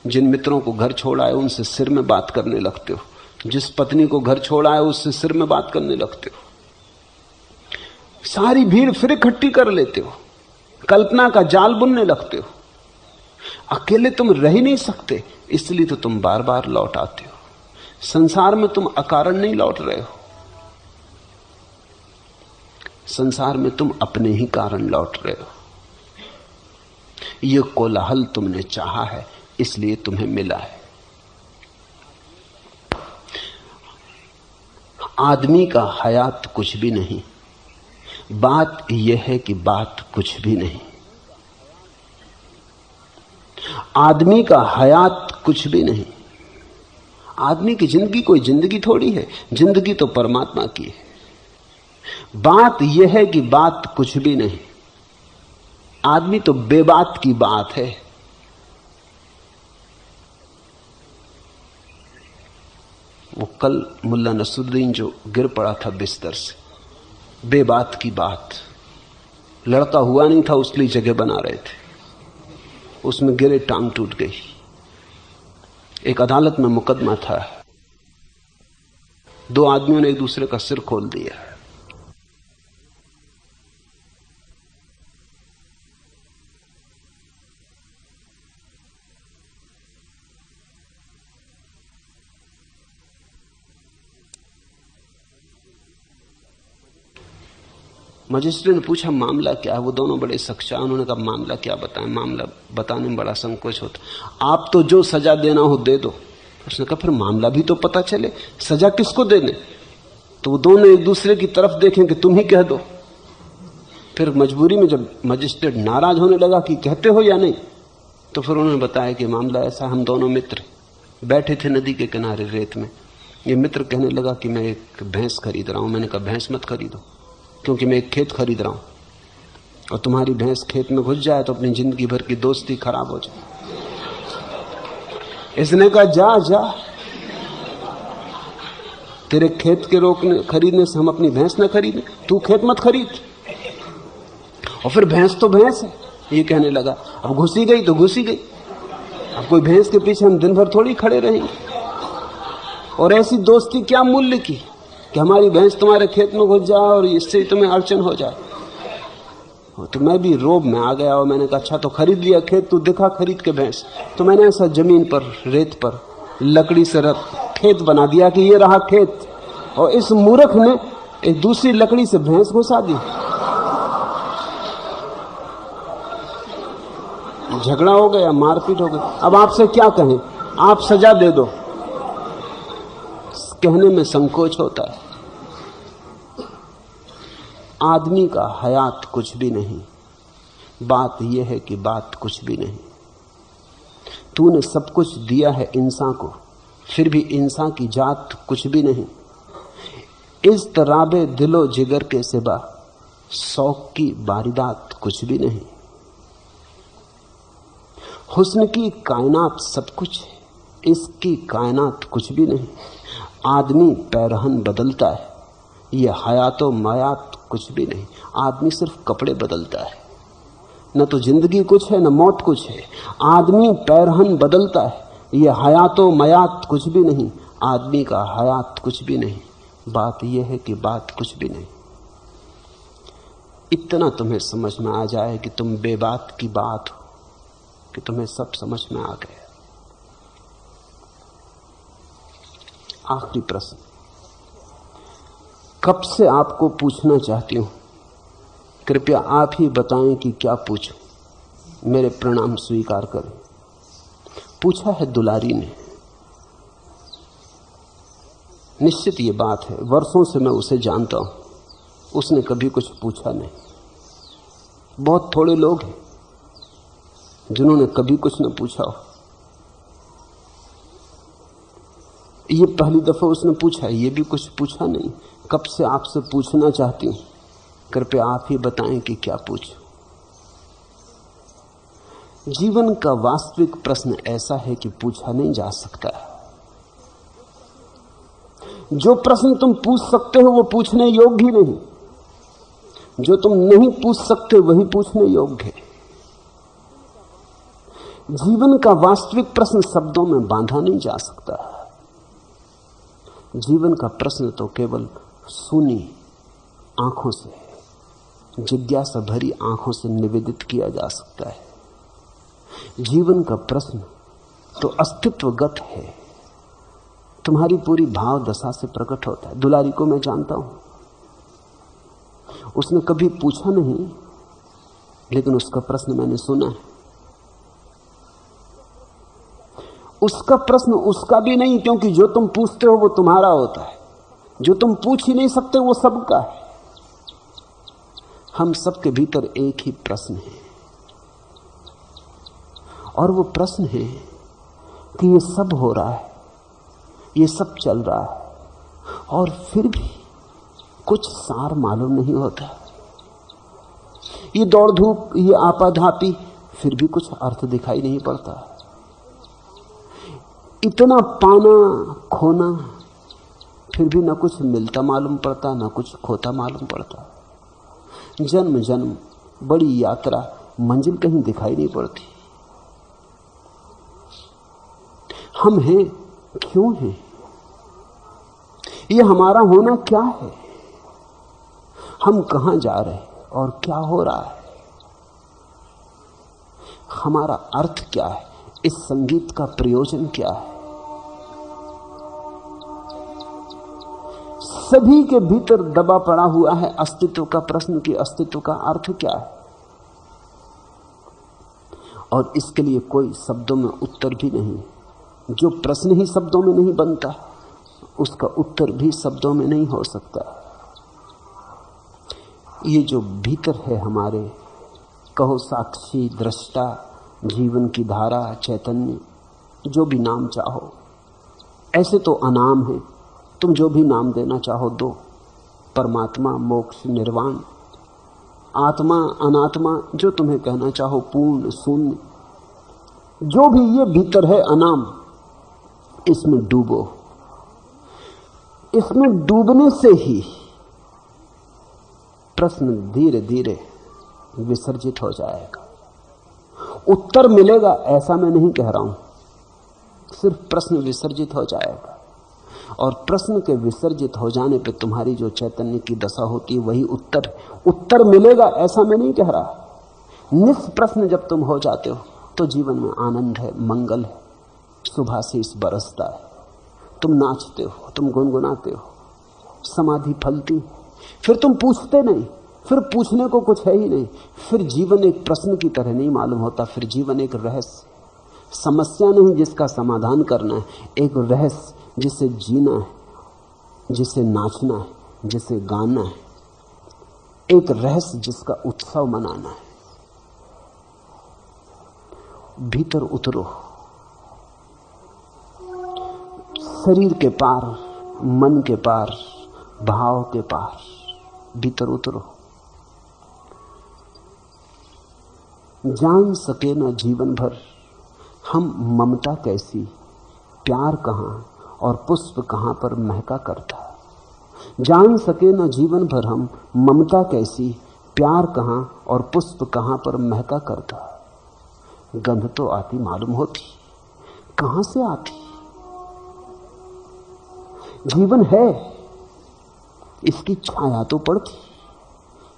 जिन मित्रों को घर छोड़ आए उनसे सिर में बात करने लगते हो। जिस पत्नी को घर छोड़ आए उससे सिर में बात करने लगते हो। सारी भीड़ फिर इकट्ठी कर लेते हो, कल्पना का जाल बुनने लगते हो। अकेले तुम रह ही नहीं सकते, इसलिए तो तुम बार बार लौट आते हो। संसार में तुम अकारण नहीं लौट रहे हो, संसार में तुम अपने ही कारण लौट रहे हो। यह कोलाहल तुमने चाहा है, इसलिए तुम्हें मिला है। आदमी का हयात कुछ भी नहीं। बात यह है कि बात कुछ भी नहीं। आदमी का हयात कुछ भी नहीं। आदमी की जिंदगी कोई जिंदगी थोड़ी है, जिंदगी तो परमात्मा की है। बात यह है कि बात कुछ भी नहीं। आदमी तो बेबात की बात है। वो कल मुल्ला नसरुद्दीन जो गिर पड़ा था बिस्तर से, बेबात की बात। लड़का हुआ नहीं था, उसके लिए जगह बना रहे थे, उसमें गिरे, टांग टूट गई। एक अदालत में मुकदमा था, दो आदमियों ने एक दूसरे का सिर खोल दिया। मजिस्ट्रेट ने पूछा मामला क्या है। वो दोनों बड़े सच्चा। उन्होंने कहा मामला क्या बताएं, मामला बताने में बड़ा संकोच होता। आप तो जो सजा देना हो दे दो। उसने कहा फिर मामला भी तो पता चले, सजा किसको देने। तो वो दोनों एक दूसरे की तरफ देखें कि तुम ही कह दो। फिर मजबूरी में जब मजिस्ट्रेट नाराज होने लगा कि कहते हो या नहीं, तो फिर उन्होंने बताया कि मामला ऐसा, हम दोनों मित्र बैठे थे नदी के किनारे रेत में। ये मित्र कहने लगा कि मैं एक भैंस खरीद रहा हूं। मैंने कहा भैंस मत खरीदो, क्योंकि मैं एक खेत खरीद रहा हूं, और तुम्हारी भैंस खेत में घुस जाए तो अपनी जिंदगी भर की दोस्ती खराब हो जाए। इसने कहा जा जा, तेरे खेत के खरीदने से हम अपनी भैंस न खरीदें, तू खेत मत खरीद। और फिर भैंस तो भैंस है, ये कहने लगा। अब घुसी गई तो घुसी गई, अब कोई भैंस के पीछे हम दिन भर थोड़ी खड़े रहेंगे। और ऐसी दोस्ती क्या मूल्य की। कि हमारी भैंस तुम्हारे खेत में घुस जाए और इससे तुम्हें अड़चन हो जाए। तो मैं भी रोब में आ गया और मैंने कहा अच्छा तो खरीद लिया खेत, तू दिखा खरीद के भैंस। तो मैंने ऐसा जमीन पर रेत पर लकड़ी से खेत बना दिया कि ये रहा खेत, और इस मूर्ख ने एक दूसरी लकड़ी से भैंस घुसा दी। झगड़ा हो गया, मारपीट हो गई। अब आपसे क्या कहें, आप सजा दे दो, कहने में संकोच होता है। आदमी का हयात कुछ भी नहीं, बात यह है कि बात कुछ भी नहीं। तूने सब कुछ दिया है इंसान को, फिर भी इंसान की जात कुछ भी नहीं। इस तराबे दिलो जिगर के सिवा शौक की वारिदात कुछ भी नहीं। हुस्न की कायनात सब कुछ है, इसकी कायनात कुछ भी नहीं। आदमी पैरहन बदलता है, यह हयातो मायात कुछ भी नहीं। आदमी सिर्फ कपड़े बदलता है, न तो जिंदगी कुछ है न मौत कुछ है। आदमी पैरहन बदलता है, यह हयातो मायात कुछ भी नहीं। आदमी का हयात कुछ भी नहीं, बात यह है कि बात कुछ भी नहीं। इतना तुम्हें समझ में आ जाए कि तुम बेबात की बात हो, कि तुम्हें सब समझ में आ गया। आखिरी प्रश्न, कब से आपको पूछना चाहती हूं, कृपया आप ही बताएं कि क्या पूछूं। मेरे प्रणाम स्वीकार करें। पूछा है दुलारी ने। निश्चित ये बात है, वर्षों से मैं उसे जानता हूं, उसने कभी कुछ पूछा नहीं। बहुत थोड़े लोग हैं जिन्होंने कभी कुछ न पूछा हो। ये पहली दफा उसने पूछा, ये भी कुछ पूछा नहीं। कब से आपसे पूछना चाहती हूं, कृपया आप ही बताएं कि क्या पूछूं। जीवन का वास्तविक प्रश्न ऐसा है कि पूछा नहीं जा सकता। जो प्रश्न तुम पूछ सकते हो वो पूछने योग्य ही नहीं, जो तुम नहीं पूछ सकते वही पूछने योग्य है। जीवन का वास्तविक प्रश्न शब्दों में बांधा नहीं जा सकता। जीवन का प्रश्न तो केवल सुनी आंखों से, जिज्ञासा भरी आंखों से निवेदित किया जा सकता है। जीवन का प्रश्न तो अस्तित्वगत है, तुम्हारी पूरी भाव दशा से प्रकट होता है। दुलारी को मैं जानता हूं, उसने कभी पूछा नहीं, लेकिन उसका प्रश्न मैंने सुना है। उसका प्रश्न उसका भी नहीं, क्योंकि जो तुम पूछते हो वो तुम्हारा होता है। जो तुम पूछ ही नहीं सकते वो सबका है। हम सबके भीतर एक ही प्रश्न है, और वो प्रश्न है कि ये सब हो रहा है, ये सब चल रहा है, और फिर भी कुछ सार मालूम नहीं होता। ये दौड़ धूप, ये आपाधापी, फिर भी कुछ अर्थ दिखाई नहीं पड़ता। इतना पाना खोना, फिर भी न कुछ मिलता मालूम पड़ता, न कुछ खोता मालूम पड़ता। जन्म जन्म बड़ी यात्रा, मंजिल कहीं दिखाई नहीं पड़ती। हम हैं, क्यों हैं? ये हमारा होना क्या है? हम कहां जा रहे हैं और क्या हो रहा है? हमारा अर्थ क्या है? इस संगीत का प्रयोजन क्या है? सभी के भीतर दबा पड़ा हुआ है अस्तित्व का प्रश्न, कि अस्तित्व का अर्थ क्या है। और इसके लिए कोई शब्दों में उत्तर भी नहीं। जो प्रश्न ही शब्दों में नहीं बनता, उसका उत्तर भी शब्दों में नहीं हो सकता। ये जो भीतर है हमारे, कहो साक्षी, दृष्टा, जीवन की धारा, चैतन्य, जो भी नाम चाहो। ऐसे तो अनाम है, तुम जो भी नाम देना चाहो दो। परमात्मा, मोक्ष, निर्वाण, आत्मा, अनात्मा, जो तुम्हें कहना चाहो, पूर्ण, शून्य, जो भी ये भीतर है अनाम, इसमें डूबो। इसमें डूबने से ही प्रश्न धीरे धीरे विसर्जित हो जाएगा। उत्तर मिलेगा ऐसा मैं नहीं कह रहा हूं, सिर्फ प्रश्न विसर्जित हो जाएगा। और प्रश्न के विसर्जित हो जाने पर तुम्हारी जो चैतन्य की दशा होती है वही उत्तर मिलेगा, ऐसा मैं नहीं कह रहा। निष्प्रश्न जब तुम हो जाते हो तो जीवन में आनंद है, मंगल है, सुभाशीष बरसता है, तुम नाचते हो, तुम गुनगुनाते हो, समाधि फलती। फिर तुम पूछते नहीं, फिर पूछने को कुछ है ही नहीं, फिर जीवन एक प्रश्न की तरह नहीं मालूम होता, फिर जीवन एक रहस्य, समस्या नहीं जिसका समाधान करना है, एक रहस्य जिसे जीना है, जिसे नाचना है, जिसे गाना है, एक रहस्य जिसका उत्सव मनाना है। भीतर उतरो, शरीर के पार, मन के पार, भाव के पार, भीतर उतरो। जान सके न जीवन भर हम ममता कैसी, प्यार कहां और पुष्प कहां पर महका करता। जान सके न जीवन भर हम ममता कैसी, प्यार कहां और पुष्प कहां पर महका करता। गंध तो आती मालूम होती, कहां से आती? जीवन है, इसकी छाया तो पड़ती,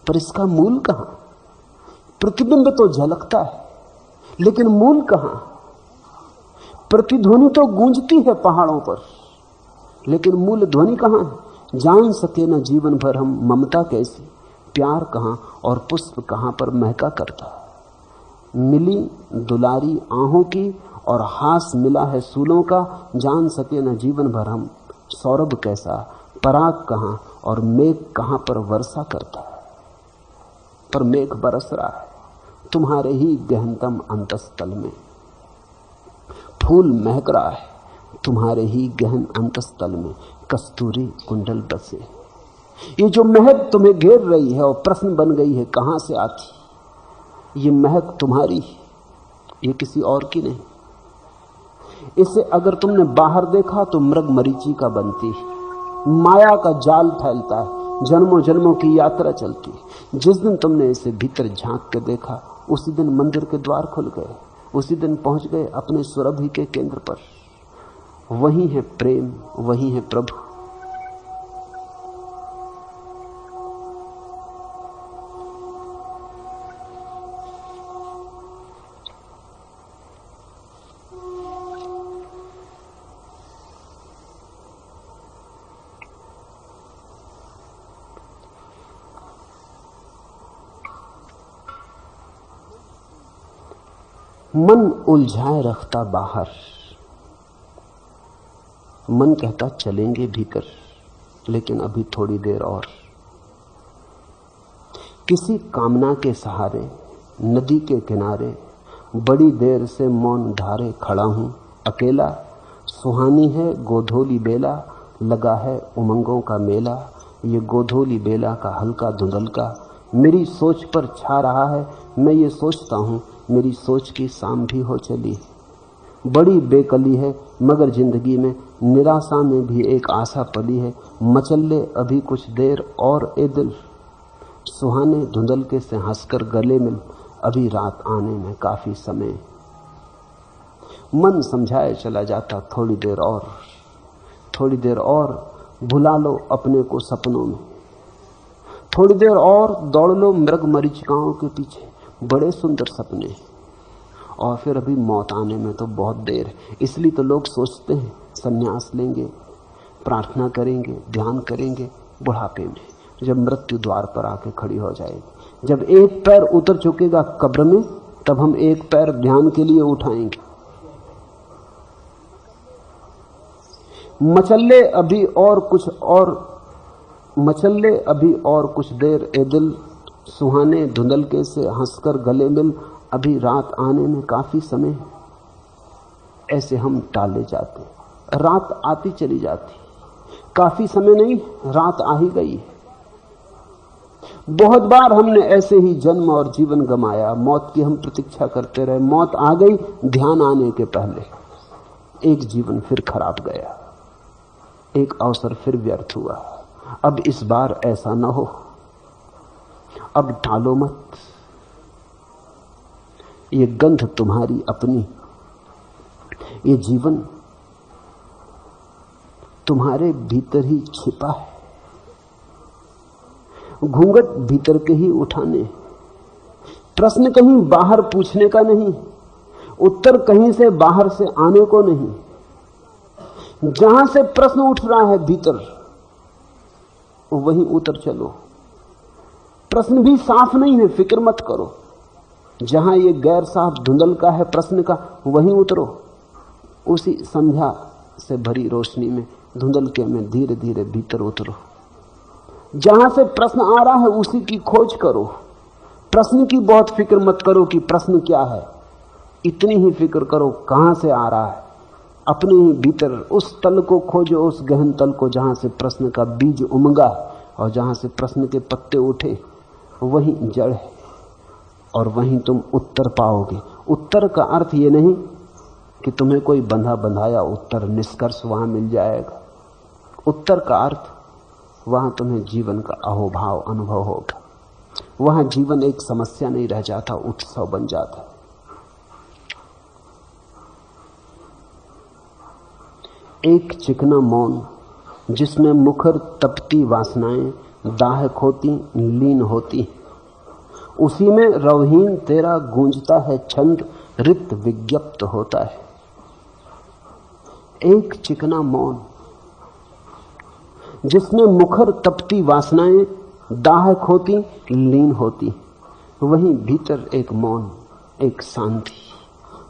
पर इसका मूल कहां? प्रतिबिंब तो झलकता है, लेकिन मूल कहां? प्रतिध्वनि तो गूंजती है पहाड़ों पर, लेकिन मूल ध्वनि कहां है? जान सके न जीवन भर हम ममता कैसी, प्यार कहां और पुष्प कहां पर महका करता। मिली दुलारी आहों की और हास मिला है सूलों का, जान सके न जीवन भर हम सौरभ कैसा, पराग कहां और मेघ कहां पर वर्षा करता। पर मेघ बरस रहा है तुम्हारे ही गहनतम अंतस्तल में, फूल महक रहा है तुम्हारे ही गहन अंतस्तल में, कस्तूरी कुंडल बसे। ये जो महक तुम्हें घेर रही है और प्रश्न बन गई है कहां से आती, ये महक तुम्हारी, ये किसी और की नहीं। इसे अगर तुमने बाहर देखा तो मृग मरीचिका बनती, माया का जाल फैलता है, जन्मों जन्मों की यात्रा चलती। जिस दिन तुमने इसे भीतर झांक के देखा, उसी दिन मंदिर के द्वार खुल गए, उसी दिन पहुंच गए अपने सुरभि के केंद्र पर। वही है प्रेम, वही है प्रभु। मन उलझाए रखता बाहर, मन कहता चलेंगे भीतर, लेकिन अभी थोड़ी देर और। किसी कामना के सहारे नदी के किनारे बड़ी देर से मौन धारे खड़ा हूं अकेला। सुहानी है गोधोली बेला, लगा है उमंगों का मेला। ये गोधोली बेला का हल्का धुंधलका मेरी सोच पर छा रहा है। मैं ये सोचता हूं मेरी सोच की शाम भी हो चली। बड़ी बेकली है मगर जिंदगी में, निराशा में भी एक आशा पली है। मचल अभी कुछ देर और ए दिल, सुहाने धुंधलके से हंसकर गले मिल, अभी रात आने में काफी समय। मन समझाए चला जाता थोड़ी देर और, थोड़ी देर और भुला लो अपने को सपनों में। थोड़ी देर और दौड़ लो मृग मरीचिकाओं के पीछे, बड़े सुंदर सपने। और फिर अभी मौत आने में तो बहुत देर है। इसलिए तो लोग सोचते हैं संन्यास लेंगे, प्रार्थना करेंगे, ध्यान करेंगे बुढ़ापे में, जब मृत्यु द्वार पर आके खड़ी हो जाएगी। जब एक पैर उतर चुकेगा कब्र में, तब हम एक पैर ध्यान के लिए उठाएंगे। मचल्ले अभी और कुछ और, मचल्ले अभी और कुछ देर ए दिल, सुहाने धुंधलके से हंसकर गले मिल, अभी रात आने में काफी समय। ऐसे हम टाले जाते, रात आती चली जाती, काफी समय नहीं, रात आ ही गई। बहुत बार हमने ऐसे ही जन्म और जीवन गमाया, मौत की हम प्रतीक्षा करते रहे। मौत आ गई ध्यान आने के पहले, एक जीवन फिर खराब गया, एक अवसर फिर व्यर्थ हुआ। अब इस बार ऐसा न हो, अब टालो मत। ये गंध तुम्हारी अपनी, ये जीवन तुम्हारे भीतर ही छिपा है। घूंघट भीतर के ही उठाने, प्रश्न कहीं बाहर पूछने का नहीं, उत्तर कहीं से बाहर से आने को नहीं। जहां से प्रश्न उठ रहा है भीतर, वहीं उतर चलो। प्रश्न भी साफ नहीं है, फिक्र मत करो। जहां ये गैर साफ धुंधल का है प्रश्न का, वहीं उतरो। उसी संध्या से भरी रोशनी में, धुंधल के में धीरे धीरे भीतर उतरो। जहां से प्रश्न आ रहा है उसी की खोज करो। प्रश्न की बहुत फिक्र मत करो कि प्रश्न क्या है, इतनी ही फिक्र करो कहां से आ रहा है। अपने ही भीतर उस तल को खोजो, उस गहन तल को जहां से प्रश्न का बीज उमगा और जहां से प्रश्न के पत्ते उठे, वही जड़ है और वहीं तुम उत्तर पाओगे। उत्तर का अर्थ ये नहीं कि तुम्हें कोई बंधा बंधाया उत्तर निष्कर्ष वहां मिल जाएगा। उत्तर का अर्थ वहां तुम्हें जीवन का अहोभाव अनुभव होगा। वहां जीवन एक समस्या नहीं रह जाता, उत्सव बन जाता। एक चिकना मौन जिसमें मुखर तपती वासनाएं दाहक होती लीन होती, उसी में रवहीन तेरा गूंजता है छंद रित विज्ञप्त होता है। एक चिकना मौन जिसमें मुखर तपती वासनाएं दाहक होती लीन होती, वहीं भीतर एक मौन, एक शांति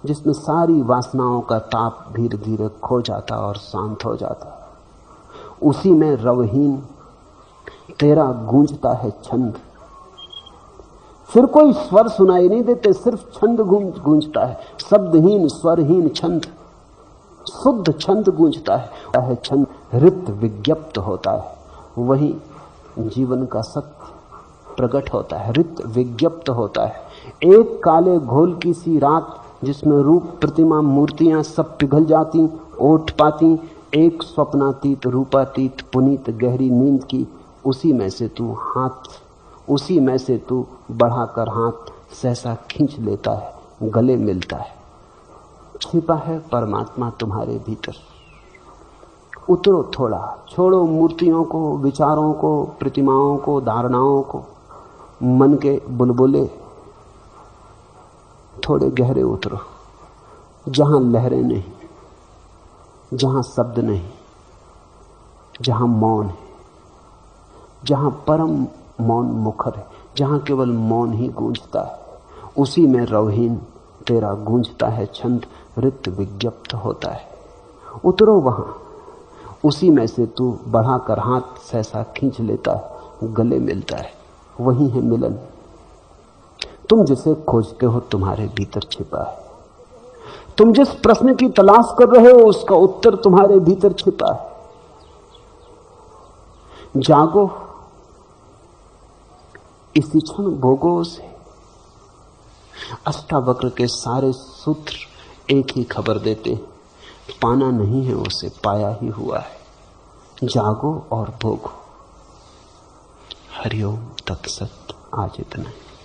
जिसमें सारी वासनाओं का ताप धीरे धीरे खो जाता और शांत हो जाता। उसी में रवहीन तेरा गूंजता है छंद। फिर कोई स्वर सुनाई नहीं देते, सिर्फ छंद गूंजता है, शब्दहीन स्वरहीन छंद, शुद्ध छंद गूंजता है। छंद रित विज्ञप्त होता है, वही जीवन का सत्य प्रकट होता है, रित विज्ञप्त होता है। एक काले घोल की सी रात जिसमें रूप प्रतिमा मूर्तियां सब पिघल जाती ओठ पाती, एक स्वप्नातीत रूपातीत पुनीत गहरी नींद की, उसी में से तू हाथ, उसी में से तू बढ़ाकर हाथ सहसा खींच लेता है, गले मिलता है। छिपा है परमात्मा तुम्हारे भीतर। उतरो थोड़ा, छोड़ो मूर्तियों को, विचारों को, प्रतिमाओं को, धारणाओं को, मन के बुलबुले। थोड़े गहरे उतरो, जहां लहरें नहीं, जहां शब्द नहीं, जहां मौन है, जहां परम मौन मुखर है, जहां केवल मौन ही गूंजता है, उसी में रवहीन तेरा गूंजता है छंद रित विज्ञप्त होता है। उतरो वहां, उसी में से तू बढ़ाकर हाथ सहसा खींच लेता है, गले मिलता है, वही है मिलन। तुम जिसे खोजते हो तुम्हारे भीतर छिपा है। तुम जिस प्रश्न की तलाश कर रहे हो उसका उत्तर तुम्हारे भीतर छिपा है। जागो, इसी क्षण भोगो उसे। अष्टावक्र के सारे सूत्र एक ही खबर देते, पाना नहीं है उसे, पाया ही हुआ है। जागो और भोगो। हरिओम तत्सत। आज इतना ही।